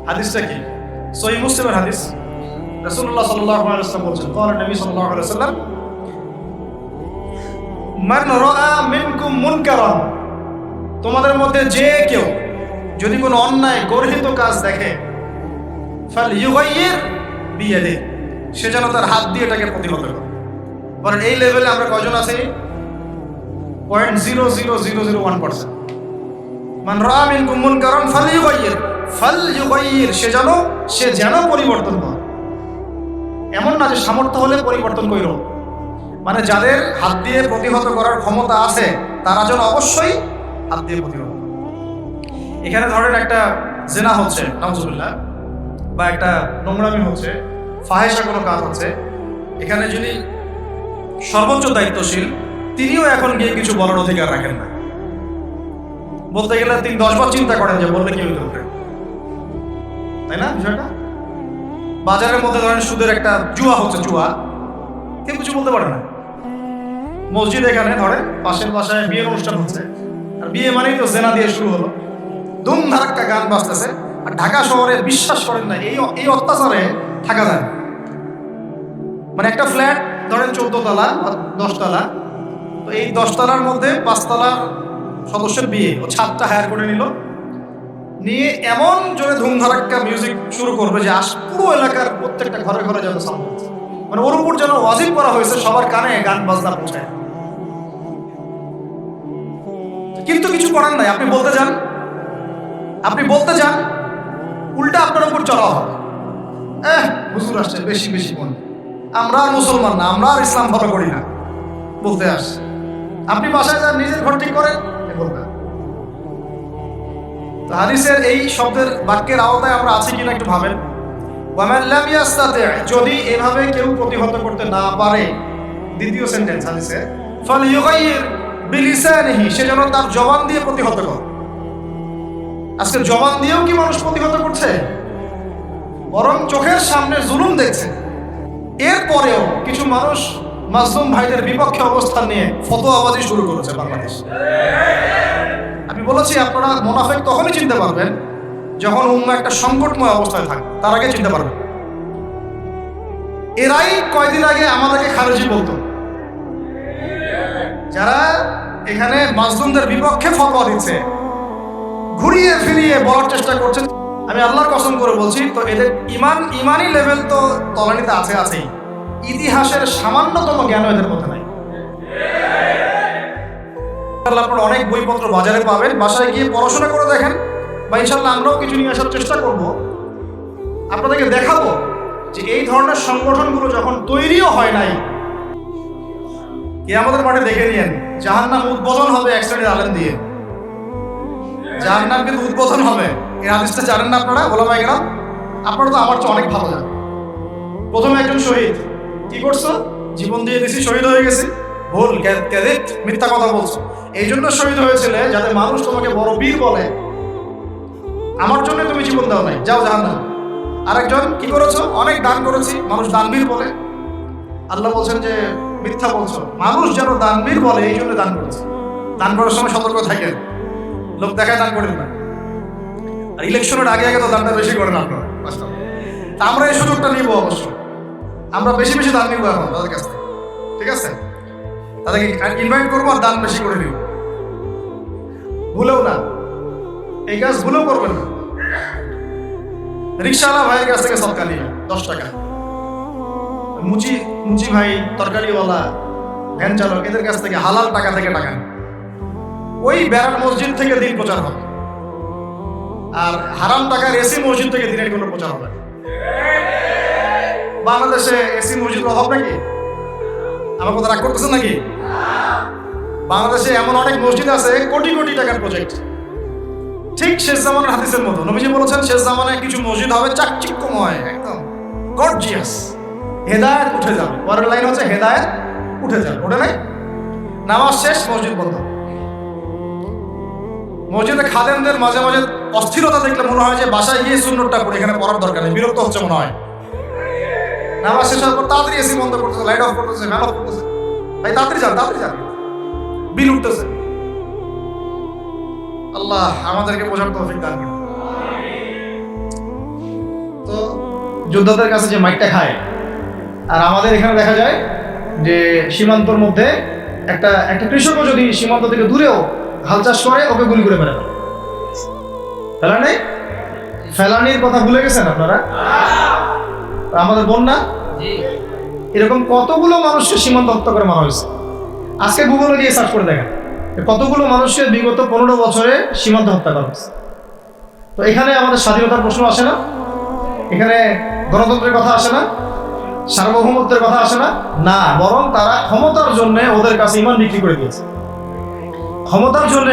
হাদিসটা কি? সহিহ মুসলিমের হাদিস। রাসূলুল্লাহ সাল্লাল্লাহু আলাইহি ওয়াসাল্লাম বলেছেন, ক্বালা নবী সাল্লাল্লাহু আলাইহি ওয়াসাল্লাম, মান রাআ মিনকুম মুনকারান, তোমাদের মধ্যে যে কেউ যদি কোনো অন্যায় গর্হিত কাজ দেখে, ফালইউগাইয়ির বিয়াদিহি, সে যেন তার হাত দিয়ে এটাকে প্রতিহত করে। বলেন এই লেভেলে আমরা কয়জন আছি? 0.00001%। মান রাআ মিনকুম মুনকারান ফালইউগাইয়ির, সে যেন পরিবর্তন করে। এমন না যে সামর্থ্য হলে পরিবর্তন কইরো, মানে যাদের হাত দিয়ে প্রতিহত করার ক্ষমতা আছে তারা যেন অবশ্যই হাত দিয়ে প্রতিহত। এখানে ধরেন একটা জেনা হচ্ছে নাউজুবিল্লাহ, বা একটা নোংরামি হচ্ছে, ফাহেসা কোনো কাজ হচ্ছে, এখানে যিনি সর্বোচ্চ দায়িত্বশীল তিনিও এখন গিয়ে কিছু বলার অধিকার রাখেন না। বলতে গেলে তিনি 10 বার চিন্তা করেন যে বললে কি হইতে পারে, তাই না? বিষয়টা বাজারের মধ্যে ধরেন সুদের একটা জুয়া হচ্ছে, জুয়া, কেউ কিছু বলতে পারে না। মসজিদ এখানে ধরেন পাশের বাসায় বিয়ের অনুষ্ঠান হচ্ছে, আর বিয়ে মানেই তো জেনা দিয়ে শুরু হলো, ধুমধারাক্কা গান বাজতেছে, আর ঢাকা শহরে বিশ্বাস করেন না এই অত্যাচারে থাকা যায়। মানে একটা ফ্ল্যাট ধরেন 14 তলা বা 10 তলা, তো এই 10 তলার মধ্যে 5 তলার সদস্যের বিয়ে, ও ছাদটা হায়ার করে নিয়ে এমন জোরে ধুমধারাক্কা মিউজিক শুরু করবে যে পুরো এলাকার প্রত্যেকটা ঘরে ঘরে যেন সাউন্ড হচ্ছে, মানে ওর উপর যেন ওয়াজিব করা হয়েছে সবার কানে গান বাজনা পৌঁছায়। কিন্তু কিছু করার নাই, আপনি বলতে যান উল্টা আপনার উপর চড়া হবে। হুজুর আসছে বেশি বেশি কোন, আমরা আর মুসলমান না, আমরা আর ইসলাম ফলো করি না, বলতে আসছে। আপনি বাসায় যান, নিজের ঘর ঠিক করেন, বলবেন। তো হাদিসের এই শব্দের বাক্যের আওতায় আমরা আছি কিনা একটু ভাবেন। ওয়ামান লাম ইয়াস্তাতি, যদি এভাবে কেউ প্রতিহত করতে না পারে, দ্বিতীয় সেন্টেন্স হাদিসে, ফালইউগাইয়ির বিলিসানিহি, সে যেন তার জবান দিয়ে প্রতিহত করে। আজকে জবান দিয়েও কি মানুষ প্রতিহত করছে? বরং চোখের সামনে জুলুম দেখছে, এরপরেও কিছু মানুষ মাজলুম ভাইদের বিপক্ষে অবস্থান নিয়ে ফতোয়াবাজি শুরু করেছে বাংলাদেশ। আমি বলেছি আপনারা মুনাফিক তখনই চিনতে পারবেন যখন উম্মাহ একটা সংকটময় অবস্থায় থাকে, তার আগে চিনতে পারবেন। এরাই কয়দিন আগে আমাদেরকে খারেজি বলতো, যারা এখানে মাজলুমদের বিপক্ষে ফতোয়া দিচ্ছে, ঘুরিয়ে ফিরিয়ে বলার চেষ্টা করছেন। আমি আল্লাহর কসম করে বলছি, তো এদের ইমানি লেভেল তো তলানিতে আছেই, ইতিহাসের সামান্যতম জ্ঞান এদের মধ্যে নাই। আপনারা অনেক বইপত্র বাজারে পাবেন, বাসায় গিয়ে পড়াশোনা করে দেখেন, বা ইনশাল্লাহ আমরাও কিছু নিয়ে আসার চেষ্টা করব। আপনাদেরকে দেখাবো যে এই ধরনের সংগঠনগুলো যখন তৈরিও হয় নাই, কিয়ামতের মাঠে দেখে নিয়েন জাহান্নাম উদ্বোধন হবে এক শ্রেণীর আলেম দিয়ে। জাহান্নাম কিন্তু উদ্বোধন হবে, এই হাদিসটা জানেন না আপনারা? ওলামায়ে কেরাম, আপনারা তো আমার চেয়ে অনেক ভালো জানেন। প্রথমে একজন শহীদ কি করছো? জীবন দিয়ে দিছি, শহীদ হয়ে গেছি। ভুল, ক্যাদিব, মিথ্যা কথা বলছো। এই জন্য শহীদ হয়েছিলে যাতে মানুষ তোমাকে বড় বীর বলে, আমার জন্য তুমি জীবন দাও নাই, যাও জাহান্নাম। আরেকজন কি করেছো? অনেক দান করেছি, মানুষ দানবীর বলে। আল্লাহ বলছেন যে মিথ্যা বলছো, মানুষ যেন দানবীর বলে এই জন্য দান করেছে। দান করার সময় সতর্ক থাকেন, লোক দেখায় দান করেন না। আর ইলেকশনের আগে আগে তো দানটা বেশি করেন আপনারা। তা আমরা এই সুযোগটা নিব, অবশ্য আমরা বেশি বেশি দান নিব এখন তাদের কাছ থেকে, ঠিক আছে? তাদেরকে ইনভাইট করবো আর দান বেশি করে নিব। ভুলেও না, এই কাজ ভুলেও করবেন না। রিক্সাওয়ালা ভাইয়ের কাছ থেকে সদকা নিয়ে 10 টাকা, মুচি ভাই, তরকারিওয়ালা, ভ্যান চালক, এদের কাছ থেকে হালাল টাকা থেকে টাকা নেই। ওই বেড়ার মসজিদ থেকে দিন প্রচার হবে, আর হারাম টাকার এসি মসজিদ থেকে দিনের কোনো প্রচার হবে। বাংলাদেশে এসি মসজিদের অভাব নাকি? আমার কথা রাগ করতেছেন নাকি? বাংলাদেশে এমন অনেক মসজিদ আছে কোটি কোটি টাকার প্রজেক্ট, ঠিক শেষ জামানের হাদিসের মতো। নবীজি বলেছেন শেষ জামানায় কিছু মসজিদ হবে চাকচিক্যময়, একদম গর্জিয়াস, হেদায়েত উঠে যাবে। পরের লাইন হচ্ছে হেদায়েত উঠে যাবে, ওঠে নাই? নামাজ শেষ, মসজিদ বন্ধ। মসজিদে খাদেমদের মাঝে মাঝে অস্থিরতা দেখলে মনে হয় যে বাসায় গিয়ে সুন্নতটা পড়ে, এখানে পড়ার দরকার নেই, বিরক্ত হচ্ছে মনে হয়। নামাজ শেষ হওয়ার পর তাড়াতাড়ি এসি বন্ধ করতেছে, লাইট অফ করতেছে, ফ্যান অফ করতেছে। ভাই তাড়াতাড়ি যান, বিল উঠতেছে। আল্লাহ আমাদেরকে বোঝার তৌফিক দান করুন। তো যোদ্ধাদের কাছে যে মাইকটা খায়, আর আমাদের এখানে দেখা যায় যে সীমান্তর মধ্যে একটা কৃষকও যদি সীমান্ত থেকে দূরেও হাল চাষ করে, ওকে গুলি করে মেরে ফেলে। ফেলানি, ফেলানির কথা ভুলে গেছেন আপনারা? আমাদের বন্যা, এরকম কতগুলো মানুষকে সীমান্ত হত্যা করে মারা হয়েছে। আজকে গুগলে গিয়ে সার্চ করে দেখেন কতগুলো মানুষকে বিগত 15 বছরে সীমান্ত হত্যা করা হয়েছে। তো এখানে আমাদের স্বাধীনতার প্রশ্ন আসে না, এখানে গণতন্ত্রের কথা আসে না, সার্বভৌমত্বের কথা আসে না, না, বরং তারা ক্ষমতার জন্য ওদের কাছে ইমান বিক্রি করে দিয়েছে। ক্ষমতার জন্য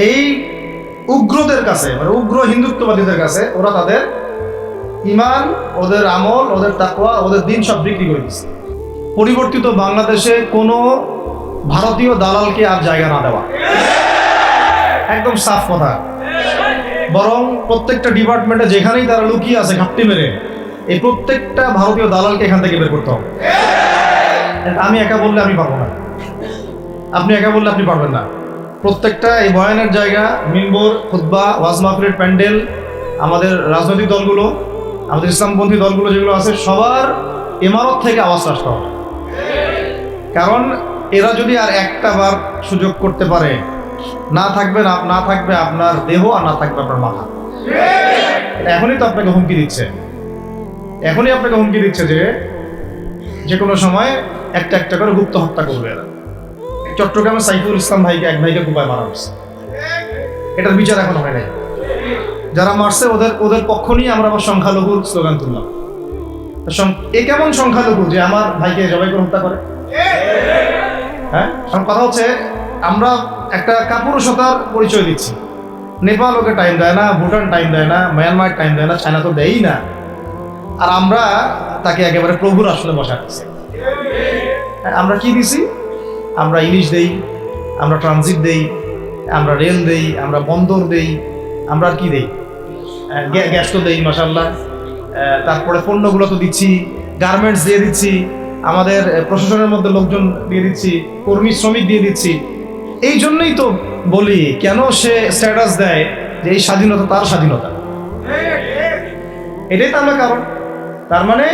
এই উগ্রদের কাছে, মানে উগ্র হিন্দুত্ববাদীদের কাছে ওরা তাদের ইমান, ওদের আমল, ওদের তাকওয়া, ওদের দিন সব বিক্রি করে দিচ্ছে। পরিবর্তিত বাংলাদেশে কোনো ভারতীয় দালালকে আর জায়গা না দেওয়া, একদম সাফ কথা। বরং প্রত্যেকটা ডিপার্টমেন্টে যেখানেই তারা লুকিয়ে আছে ঘাপটি মেরে, এই প্রত্যেকটা ভারতীয় দালালকে এখান থেকে বের করতে হবে। আমি একা বললে আমি পারবো না, আপনি একা বললে আপনি পারবেন না। প্রত্যেকটা এই বয়ানের জায়গা, মিম্বর, খুতবা, ওয়াজ মাহফিলের প্যান্ডেল, আমাদের রাজনৈতিক দলগুলো, আমাদের ইসলামপন্থী দলগুলো যেগুলো আছে, সবার ইমারত থেকে আওয়াজ আসতে হবে। কারণ এরা যদি আর একটা বার সুযোগ করতে পারে, না থাকবে আপনার দেহ, আর না থাকবে আপনার মাথা। এখনই তো আপনাকে হুমকি দিচ্ছে, যে কোনো সময় একটা করে গুপ্ত হত্যা করবে এরা। চট্টগ্রামে সাইফুল ইসলাম এক ভাইকে কুপায় মারা হয়েছে, এটার বিচার এখন হয় নাই। যারা মারছে ওদের পক্ষ নিয়ে আমরা আবার সংখ্যালঘুর স্লোগান তুললাম। এ কেমন সংখ্যালঘু যে আমার ভাইকে জবাই করে হত্যা করে? হ্যাঁ, কথা হচ্ছে আমরা একটা কাপুরুষতার পরিচয় দিচ্ছি। নেপাল ওকে টাইম দেয় না, ভুটান টাইম দেয় না, মায়ানমার টাইম দেয় না, চায়না তো দেয়ই না, আর আমরা তাকে একেবারে প্রভুর আসলে বসাচ্ছি। আমরা কি দিছি? আমরা ইলিশ দেই, আমরা ট্রানজিট দেই, আমরা রেল দেই, আমরা বন্দর দেই, আমরা আর কি দেই? গ্যাস তো দেই মাশাআল্লাহ, তারপরে পণ্যগুলো তো দিচ্ছি, গার্মেন্টস দিয়ে দিচ্ছি, আমাদের প্রশাসনের মধ্যে লোকজন দিয়ে দিচ্ছি, কর্মী শ্রমিক দিয়ে দিচ্ছি। এই জন্যই তো বলি, কেন সে স্ট্যাটাস দেয় যে এই স্বাধীনতা তার স্বাধীনতা, এটাই তো আমরা কারণ। তার মানে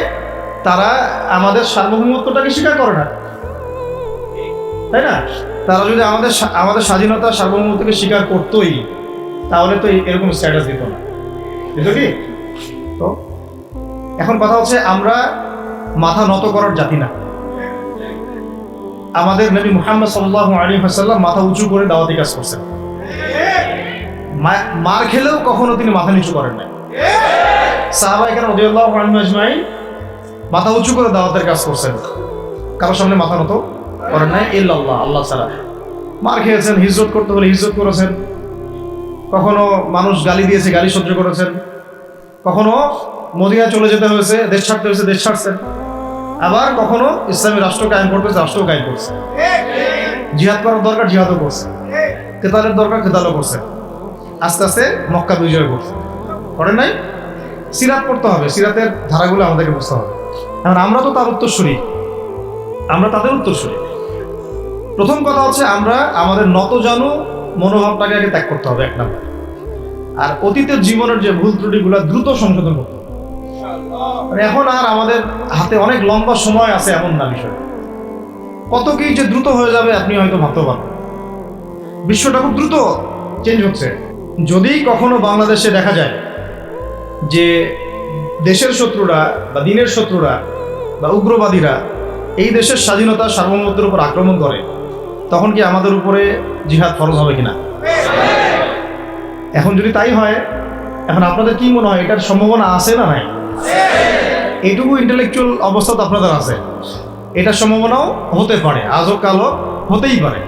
তারা আমাদের সার্বভৌমত্বটাকে স্বীকার করে না, তাই না? তারা যদি আমাদের স্বাধীনতা সার্বভৌমত্বকে স্বীকার করতোই, তাহলে তো এরকম স্ট্যাটাস দিত না, বুঝলো কি? তো এখন কথা হচ্ছে, আমরা মাথা নত করার জাতি না। আমাদের নবী মুহাম্মদ সাল্লাল্লাহু আলাইহি ওয়াসাল্লাম মাথা উঁচু করে দাওয়াতি কাজ করছেন। মার খেলেও কখনো তিনি মাথা নিচু করেন নাই। সাহাবায়ে কেরাম রাদিয়াল্লাহু আনহুম আজমাইন মাথা উঁচু করে দাওয়াতের কাজ করছেন, কারোর সামনে মাথা নত করেন নাই, ইল্লাল্লাহ, আল্লাহ ছাড়া। মার খেয়েছেন, হিজরত করতে হলে হিজরত করেছেন, কখনো মানুষ গালি দিয়েছে, গালি সহ্য করেছেন, কখনো মদিনায় চলে যেতে হয়েছে, দেশ ছাড়তে হয়েছে, দেশ ছাড়ছেন, আবার কখনো ইসলামী রাষ্ট্র কায়েম করতে হয়েছে, রাষ্ট্র কায়েম করছে। জিহাদ করার দরকার, জিহাদও করছে, কেতালের দরকার, কেতালও করছে। আস্তে আস্তে মক্কা বিজয় করছে, করেন নাই? সিরাত পড়তে হবে, সিরাতের ধারাগুলো আমাদেরকে বুঝতে হবে। এখন আমরা তো তার উত্তরসূরি, আমরা তাদের উত্তরসূরি। প্রথম কথা হচ্ছে, আমরা আমাদের নতজানু মনোভাবটাকে আগে ত্যাগ করতে হবে, এক নম্বর। আর অতীতের জীবনের যে ভুল ত্রুটিগুলো দ্রুত সংশোধন করতে হবে। এখন আর আমাদের হাতে অনেক লম্বা সময় আছে এমন না বিষয়, কত কি যে দ্রুত হয়ে যাবে আপনি হয়তো ভাবতেও পারবেন। বিশ্বটা খুব দ্রুত চেঞ্জ হচ্ছে। যদি কখনো বাংলাদেশে দেখা যায় যে দেশের শত্রুরা বা দিনের শত্রুরা বা উগ্রবাদীরা এই দেশের স্বাধীনতা সার্বভৌমত্বের উপর আক্রমণ করে, তখন কি আমাদের উপরে জিহাদ ফরজ হবে কিনা? এখন যদি তাই হয়, এখন আপনাদের কি মনে হয় এটার সম্ভাবনা আছে না নাই? এইটুকু ইন্টেলেকচুয়াল অবস্থা তো আপনাদের আছে, এটার সম্ভাবনাও হতে পারে, আজও কালও হতেই পারে।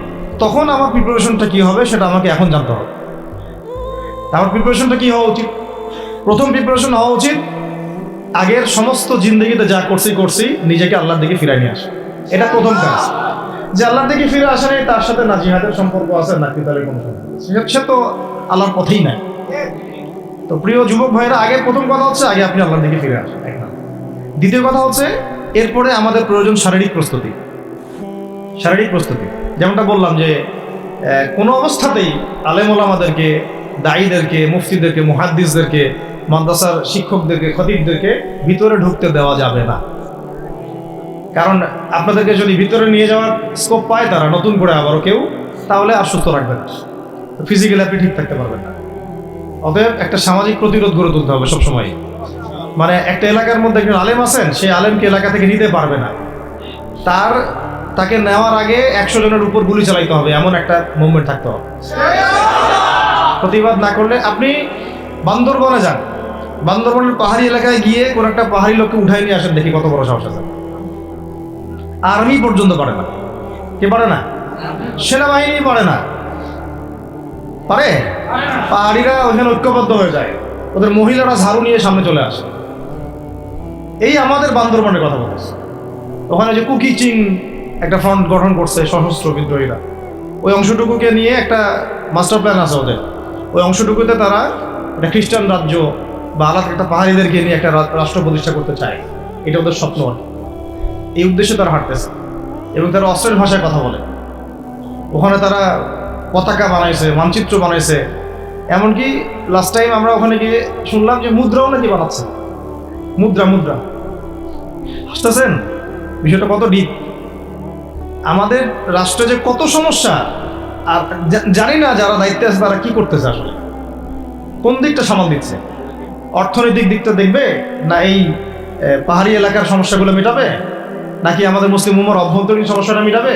তখন আমার প্রিপারেশনটা কি হবে সেটা আমাকে এখন জানতে হবে। আমার প্রিপারেশনটা কি হওয়া উচিত? প্রথম প্রিপারেশন হওয়া উচিত, আগের সমস্ত জিন্দগিতে যা করছি নিজেকে আল্লাহর দিকে ফিরাই নিয়ে আসা। এটা প্রথম কাজ। যে আল্লাহর দিকে ফিরে আসা নেই, তার সাথে না জিহাদের সম্পর্ক আছে, না কিতালের কোনো সম্পর্ক আছে, সে তো আল্লাহর পথেই নাই। তো প্রিয় যুবক ভাইরা, আগে প্রথম কথা হচ্ছে, আগে আপনি আল্লাহর দিকে ফিরে আসেন, এক নম্বর। দ্বিতীয় কথা হচ্ছে, এরপরে আমাদের প্রয়োজন শারীরিক প্রস্তুতি। যেমনটা বললাম যে কোনো অবস্থাতেই আলেম ওলামাদেরকে, দায়ীদেরকে, মুফতিদেরকে, মুহাদ্দিসদেরকে, মাদ্রাসার শিক্ষকদেরকে, খতিবদেরকে ভিতরে ঢুকতে দেওয়া যাবে না। কারণ আপনাদেরকে যদি ভিতরে নিয়ে যাওয়ার স্কোপ পায় তারা নতুন করে আবারও কেউ, তাহলে আর সুস্থ রাখবে না, ফিজিক্যালি আপনি ঠিক থাকতে পারবেন না। অতএব একটা সামাজিক প্রতিরোধ গড়ে তুলতে হবে সবসময়। মানে একটা এলাকার মধ্যে একজন আলেম আছেন, সেই আলেমকে এলাকা থেকে নিতে পারবে না, তাকে নেওয়ার আগে 100 জনের উপর গুলি চালাইতে হবে, এমন একটা মুভমেন্ট থাকতে হবে। প্রতিবাদ না করলে আপনি বান্দরবনে যান, বান্দরবনের পাহাড়ি এলাকায় গিয়ে কোন একটা পাহাড়ি লোককে উঠাই নিয়ে আসেন, দেখি কত বড় সাহস আছে। আর্মি পর্যন্ত পারে না। কে পারে না? সেনাবাহিনী পারে না। পারে? পাহাড়িরা ওখানে ঐক্যবদ্ধ হয়ে যায়, ওদের মহিলারা ঝাড়ু নিয়ে সামনে চলে আসে। এই আমাদের বান্দরবনের কথা বলতেছে। ওখানে যে কুকি চিং একটা ফ্রন্ট গঠন করছে সশস্ত্র বিদ্রোহীরা, ওই অংশটুকুকে নিয়ে একটা মাস্টার প্ল্যান আছে ওদের। ওই অংশটুকুতে তারা একটা খ্রিস্টান রাজ্য বা আলাদা একটা পাহাড়িদেরকে নিয়ে একটা রাষ্ট্র প্রতিষ্ঠা করতে চায়। এটা ওদের স্বপ্ন। এই উদ্দেশ্যে তারা হাঁটতেছে এবং তারা অস্ট্রেলিয়ান ভাষায় কথা বলে। ওখানে তারা পতাকা বানাইছে, মানচিত্র বানাইছে, এমনকি লাস্ট টাইম আমরা ওখানে গিয়ে শুনলাম যে মুদ্রাও নাকি বানাচ্ছে। মুদ্রা হাসতেছেন? বিষয়টা কত ডিপ। আমাদের রাষ্ট্রে যে কত সমস্যা, আর জানি না যারা দায়িত্বে আছে তারা কি করতেছে, আসলে কোন দিকটা সামাল দিচ্ছে। অর্থনৈতিক দিকটা দেখবে না এই পাহাড়ি এলাকার সমস্যাগুলো মেটাবে, নাকি আমাদের মুসলিম উম্মার অভ্যন্তরীণ সমস্যাটা মেটাবে,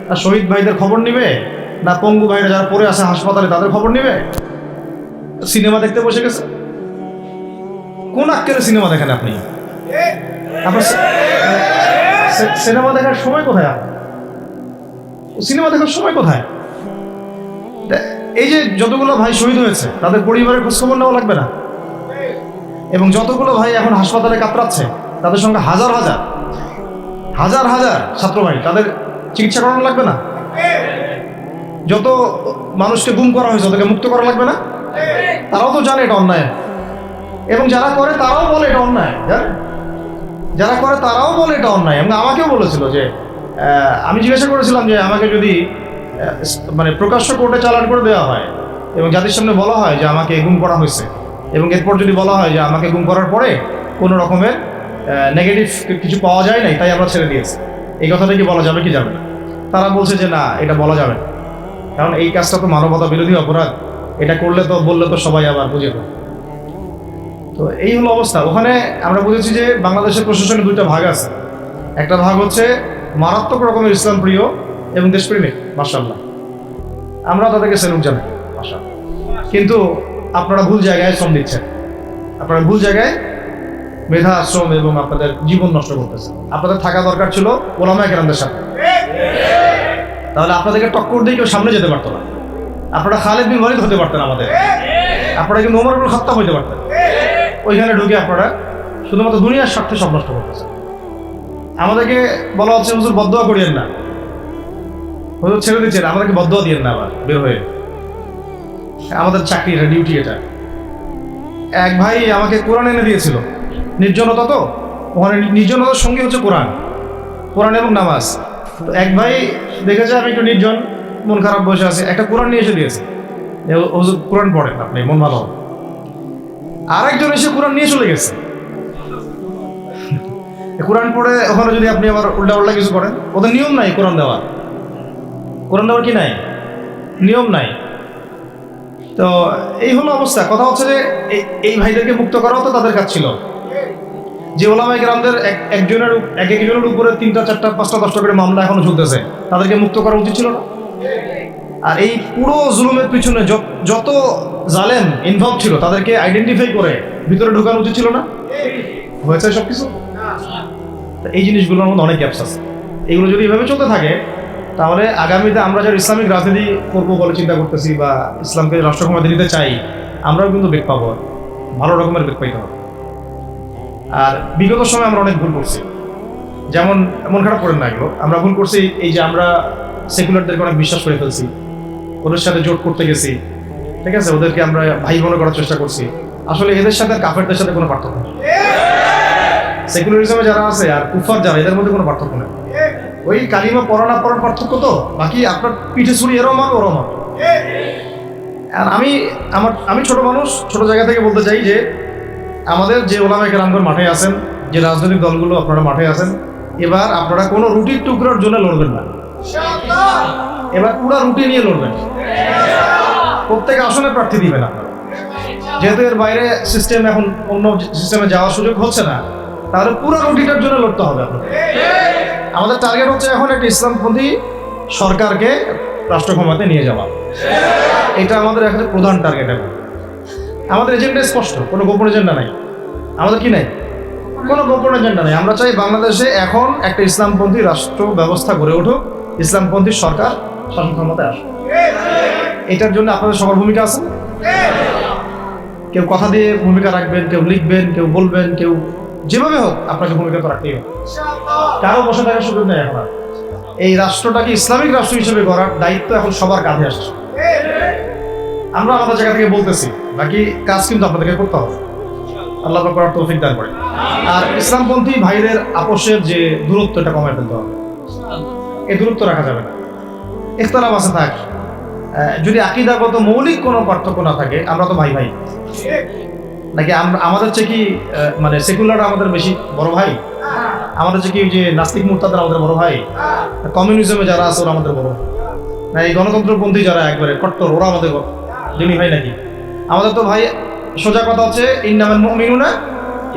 না শহীদ ভাইদের খবর নিবে, না পঙ্গু ভাইরা যারা পড়ে আছে হাসপাতালে তাদের খবর নিবে? সিনেমা দেখতে বসে গেছে। কোন আক্কেলে সিনেমা দেখেন আপনি? আপনার সিনেমা দেখার সময় কোথায়? সিনেমা দেখার সময় কোথায়? এই যে যতগুলো ভাই শহীদ হয়েছে তাদের পরিবারের খোঁজখবর নেওয়া লাগবে না? এবং যতগুলো ভাই এখন হাসপাতালে কাতরাচ্ছে তাদের সঙ্গে হাজার হাজার ছাত্র ভাই, তাদের চিকিৎসা করানো লাগবে না? যত মানুষকে গুম করা হয়েছে ওদেরকে মুক্ত করা লাগবে না? তারাও তো জানে এটা অন্যায়, এবং যারা করে তারাও বলে এটা অন্যায়। যারা করে তারাও বলে এটা অন্যায়। এবং আমাকেও বলেছিল যে, আমি জিজ্ঞাসা করেছিলাম যে আমাকে যদি মানে প্রকাশ্য কোর্টে চালান করে দেওয়া হয় এবং জাতির সামনে বলা হয় যে আমাকে গুম করা হয়েছে, এবং এরপর যদি বলা হয় যে আমাকে গুম করার পরে কোনো রকমের নেগেটিভ কিছু পাওয়া যায় নাই তাই আমরা ছেড়ে দিয়েছি, এই কথাটা কি বলা যাবে কি যাবে না? তারা বলছে যে না, এটা বলা যাবে না, কারণ এই কাজটা তো মানবতা বিরোধী অপরাধ, এটা করলে তো বললে তো সবাই আবার বুঝে নেবে। তো এই হলো অবস্থা। ওখানে আমরা বুঝেছি যে বাংলাদেশের প্রশাসনের দুইটা ভাগ আছে। একটা ভাগ হচ্ছে মারাত্মক রকমের ইসলাম প্রিয় এবং দেশপ্রেমিক, মাশাআল্লাহ, আমরা তাদেরকে সেলুট জানাই, মাশাআল্লাহ। কিন্তু আপনারা ভুল জায়গায় শ্রম দিচ্ছেন, আপনারা ভুল জায়গায় মেধা শ্রম এবং আপনাদের জীবন নষ্ট করতেছেন। আপনাদের থাকা দরকার ছিল ওলামায়ে কেরামদের সাথে, তাহলে আপনাদেরকে টক্কর দিয়ে কেউ সামনে যেতে পারতো না। আপনারা খালিদ বিন ওয়ালিদ হতে পারতেন আমাদের, আপনারা কিন্তু ওমর ইবনে খাত্তাব হতে পারতেন। ওইখানে ঢুকে আপনারা শুধুমাত্র দুনিয়ার স্বার্থে সব নষ্ট করতেছেন। আমাদেরকে বলা হচ্ছে হুজুর বদদোয়া করিয়েন না, হুজুর ছেড়ে দিচ্ছেন, আমাদেরকে বদদোয়া দিয়েন না আবার বের হয়ে। আমাদের চাকরি, এটা ডিউটি। এটা এক ভাই আমাকে কোরআন এনে দিয়েছিল। নির্জনতা, তো ওখানে নির্জনতার সঙ্গে হচ্ছে কোরআন এবং নামাজ। তো এক ভাই দেখেছে আমি একটু নির্জন, মন খারাপ বসে আছে, একটা কোরআন নিয়ে এসে দিয়েছে, হুজুর কোরআন পড়েন আপনি, মন ভালো হবে। আরেকজন এসে কোরআন নিয়ে চলে গেছে। কোরআন পড়ে ওখানে যদি আপনি আবার উল্টা কিছু করেন, ওদের নিয়ম নাই কোরআন দেওয়ার কি নাই, নিয়ম নাই। তো এই হলো অবস্থা। কথা হচ্ছে যে এই ভাইদেরকে মুক্ত করাও তো তাদের কাজ ছিল। যে ওলামায়ে কেরামদের একজনের উপরে 3টা 4টা 5টা 10টা করে মামলা এখনো চলতেছে, তাদেরকে মুক্ত করা উচিত ছিল না? আর এই পুরো জুলুমের পিছনে যত জালেম ইনভলভ ছিল তাদেরকে আইডেন্টিফাই করে ভিতরে ঢোকানো উচিত ছিল না? হয়েছে সবকিছু? এই জিনিসগুলোর মধ্যে অনেক গ্যাপস আছে। এগুলো যদি এভাবে চলতে থাকে তাহলে আগামীতে আমরা যারা ইসলামিক রাজনীতি করবো বলে চিন্তা করতেছি বা ইসলামকে রাষ্ট্র ক্ষমতা নিতে চাই, আমরাও কিন্তু বেগ পাবো, ভালো রকমের বেগ পাইতে হবে। আর বিগত সময় আমরা অনেক ভুল করছি, যেমন মন খারাপ করেন না, এগুলো আমরা ভুল করছি। এই যে আমরা সেকুলারদেরকে অনেক বিশ্বাস করে ফেলছি, ওদের সাথে জোট করতে গেছি, ঠিক আছে, ওদেরকে আমরা ভাই বোন করার চেষ্টা করছি। আসলে এদের সাথে কাফেরদের সাথে কোনো পার্থক্য নেই। সেকুলারিজমে যারা আছে আর কুফার যারা, এদের মধ্যে কোনো পার্থক্য নেই। ওই কালিমা পড়া না পড়ার পার্থক্য, তো বাকি আপনার পিঠে ছুরি এরও মারবে ওরও মারবে। আর আমি ছোট মানুষ, ছোট জায়গা থেকে বলতে চাই যে আমাদের যে ওলামায়ে কেরামগণ মাঠে আছেন, যে রাজনৈতিক দলগুলো আপনারা মাঠে আছেন, এবার আপনারা কোনো রুটির টুকরোর জন্য লড়বেন না, এবার পুরো রুটি নিয়ে লড়বেন। প্রত্যেক আসনে প্রার্থী দিবেন আপনারা, যেহেতু এর বাইরে সিস্টেম এখন অন্য সিস্টেমে যাওয়ার সুযোগ হচ্ছে না, তাহলে পুরো রুটিটার জন্য লড়তে হবে আপনাদের। আমাদের টার্গেট হচ্ছে এখন একটা ইসলামপন্থী সরকারকে রাষ্ট্র ক্ষমতায় নিয়ে যাওয়া, এটা আমাদের এখন প্রধান টার্গেট। এখন আমাদের এজেন্ডা স্পষ্ট, কোনো গোপন এজেন্ডা নাই। আমাদের কি নাই? কোনো গোপন এজেন্ডা নেই। আমরা চাই বাংলাদেশে এখন একটা ইসলামপন্থী রাষ্ট্র ব্যবস্থা গড়ে উঠুক, ইসলামপন্থী সরকার শাসন ক্ষমতায় আসুক। এটার জন্য আপনাদের সবার ভূমিকা আছে। কেউ কথা দিয়ে ভূমিকা রাখবেন, কেউ লিখবেন, কেউ বলবেন, কেউ যেভাবে হোক আপনাকে ভূমিকা তো রাখতেই হবে। কারো বসে থাকার সুযোগ নেই। এখন এই রাষ্ট্রটাকে ইসলামিক রাষ্ট্র হিসেবে গড়ার দায়িত্ব এখন সবার কাঁধে আসছে। আমরা আমাদের জায়গা থেকে বলতেছি, বাকি কাজ কিন্তু আপনাদেরকে করতে হবে। আল্লাহ পাক করার তৌফিক দান করে। আর ইসলামপন্থী ভাইদের আপোষের যে দূরত্ব, এটা কমায় ফেলতে হবে। এই দূরত্ব রাখা যাবে না। ইখতিলাফ আছে থাক, যদি আকীদাগত মৌলিক কোনো পার্থক্য না থাকে, আমরা তো ভাই ভাই নাকি? আমরা আমাদের চেয়ে কি মানে সেকুলার আমাদের বেশি বড় ভাই? আমাদের চেয়ে কি যে নাস্তিক মুরতাদরা আমাদের বড় ভাই? কমিউনিজমে যারা আছে ওরা আমাদের বড় না? এই গণতন্ত্রপন্থী যারা একবারে কট্টর, ওরা আমাদের যিনি ভাই নাকি? আমাদের তো ভাই, সোজা কথা হচ্ছে ইন্নামাল মুমিনুনা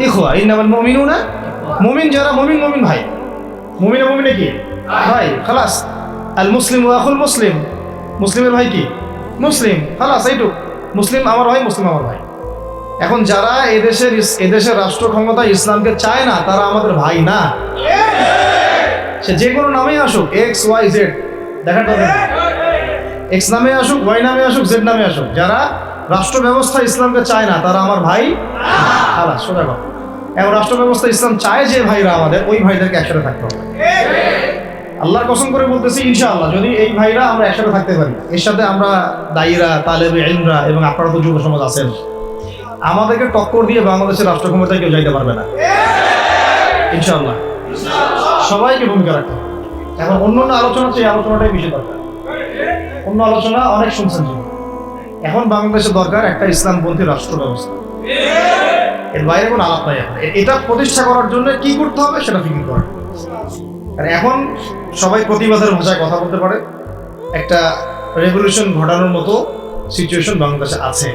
ইখওয়া, ইন্নামাল মুমিনুনা, মুমিন যারা মুমিন ভাই, মুমিনে কি ভাই, খালাস। আল মুসলিম ওয়া আখুল মুসলিম, মুসলিমের ভাই কি? মুসলিম, খালাস, এইটুক। মুসলিম আমার ভাই, মুসলিম আমার ভাই। এখন যারা এদেশের রাষ্ট্র ক্ষমতা ইসলামকে চায় না, তারা আমাদের ভাই না। সে যে কোনো নামেই আসুক, এক্স ওয়াই জেড, দেখার দরকার। এক্স নামে আসুক, ওয়াই নামে আসুক, জেড নামে আসুক, যারা রাষ্ট্র ব্যবস্থা ইসলামকে চায় না, তারা আমার ভাই খালাস, সোজা কথা। এখন রাষ্ট্র ব্যবস্থা ইসলাম চায় যে ভাইরা আমাদের, ওই ভাইদেরকে একসাথে থাকতে হবে। আল্লাহর কসম করে বলতেছি, ইনশাআল্লাহ যদি এই ভাইরা আমরা একসাথে থাকতে পারি, এর সাথে আমরা দায়ীরা, তালেবে ইলমরা এবং আপনারা তো যুব সমাজ আছেন, আমাদেরকে টক্কর দিয়ে বাংলাদেশের রাষ্ট্র ক্ষমতায় কেউ যাইতে পারবে না ইনশাআল্লাহ। সবাইকে ভূমিকা রাখতে হবে। এখন অন্য আলোচনা, সেই আলোচনাটাই বেশি দরকার। অন্য আলোচনা অনেক শুনছেন, এখন বাংলাদেশের দরকার একটা ইসলামপন্থী রাষ্ট্র ব্যবস্থা। এর বাইরে কোনো আলাপ নাই। এটা প্রতিষ্ঠা করার জন্য কি করতে হবে সেটা ফিকির করা। এখন সবাই প্রতিবাদের ভাষায় কথা বলতে পারে, একটা রেভলিউশন ঘটানোর মতো সিচুয়েশন বাংলাদেশে আছে।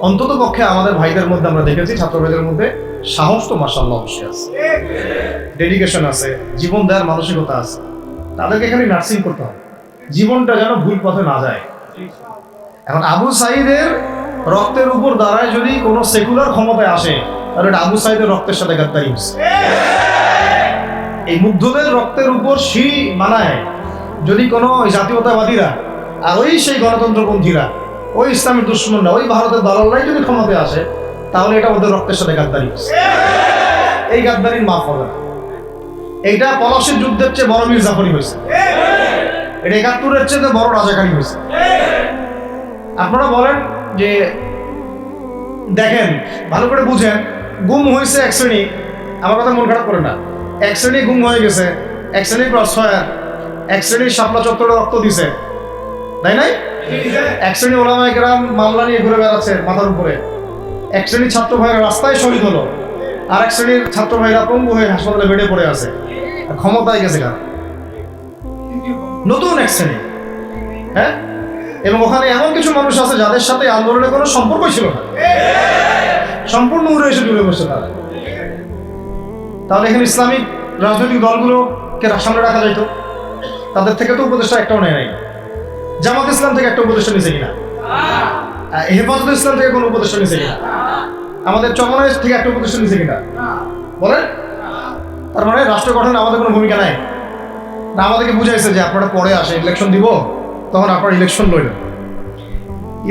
অন্তত পক্ষে আমাদের ভাইদের মধ্যে আমরা দেখেছি, ছাত্র ভাইদের মধ্যে সাহস তো মাশাআল্লাহ অবশ্যই আছে, ডেডিকেশন আছে, জীবন দেওয়ার মানসিকতা আছে। তাদেরকে এখানে নার্সিং করতে হবে, জীবনটা যেন ভুল পথে না যায়। এখন আবু সাঈদের রক্তের উপর দাঁড়ায় যদি কোনো সেকুলার ক্ষমতায় আসে, তাহলে এটা আবু সাঈদের রক্তের সাথে গাদ্দারি হচ্ছে। এই মুগ্ধদের রক্তের উপর সিঁড়ি বানায় যদি কোনো জাতীয়তাবাদীরা আর ওই সেই গণতন্ত্রপন্থীরা, ওই ইসলামের দুশ্মনরা, ওই ভারতের দালালরাই যদি ক্ষমতায় আসে, তাহলে এটা ওদের রক্তের সাথে গাদ্দারি হচ্ছে। এই গাদ্দারির মাফ হবে না। এইটা পলাশির যুদ্ধের চেয়ে বড় মীর জাফরি হয়েছে, এটা ৭১-এর চেয়ে বড় রাজাকারী হয়েছে। আপনারা বলেন যে দেখেন, ভালো করে বুঝেন, গুম হয়েছে এক শ্রেণী, আমার কথা মন খারাপ করে না, এক শ্রেণী গুম হয়ে গেছে, এক শ্রেণী ক্রসফায়ার, এক শ্রেণীর শাপলা চত্বরে রক্ত দিছে, তাই নাই? এক শ্রেণী ওলামায়ে কেরাম মামলা নিয়ে ঘুরে বেড়াচ্ছে মাথার উপরে, এক শ্রেণীর ছাত্র ভাইরা রাস্তায় শহীদ হলো, আর এক শ্রেণীর ছাত্র ভাইরা পঙ্গু হয়ে হাসপাতালে বেডে পড়ে আছে। ক্ষমতায় গেছে কারা? নতুন এক শ্রেণী, হ্যাঁ। এবং ওখানে এমন কিছু মানুষ আছে যাদের সাথে আন্দোলনের কোনো সম্পর্কই ছিল না, সম্পূর্ণ উড়ে এসে জুড়ে বসছে তারা। তাহলে এখানে ইসলামিক রাজনৈতিক দলগুলোকে সামনে রাখা যাইত, তাদের থেকে তো উপদেষ্টা একটাও নেয় নাই। জামাত ইসলাম থেকে একটা উপদেষ্টা নিছে কিনা? হেফাজত ইসলাম থেকে কোনো উপদেষ্টা নিছে কিনা? আমাদের চরমনাই থেকে একটা উপদেষ্টা নিছে কিনা বলেন? তার মানে রাষ্ট্র গঠনে আমাদের কোনো ভূমিকা নাই না। আমাদেরকে বুঝাইছে যে আপনারা পরে আসে, ইলেকশন দিব, তখন আপনার ইলেকশন লইলেন।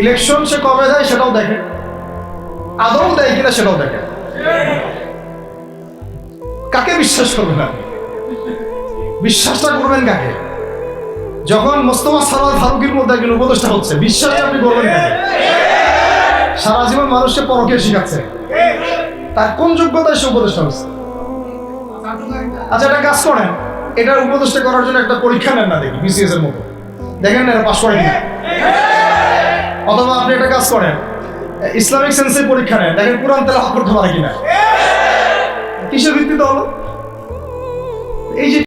ইলেকশন সে কবে যায় সেটাও দেখে, আদৌ দেয় কিনা সেটাও দেখে। কাকে বিশ্বাস করবেন আপনি? বিশ্বাসটা করবেন কাকে? যখন মোস্তফা সারোয়ার ফারুকের মধ্যে একজন উপদেষ্টা হচ্ছে, বিশ্বাসটা আপনি করবেন কাকে? সারা জীবন মানুষকে পরকে শিখাচ্ছে, তার কোন যোগ্যতায় সে উপদেষ্টা হচ্ছে? আচ্ছা, একটা কাজ করেন, এটার উপদেষ্টা করার জন্য একটা পরীক্ষা নেন না, দেখি বিসিএস এর মতো, দেখেন না এটা পাস করে কিনা। অথবা আপনি একটা কাজ করেন, ইসলামিক সেন্সের পরীক্ষা নেন, দেখেন কোরআন তেলাওয়াত করতে পারে কিনা। কিসের ভিত্তিতে হলো? এই যে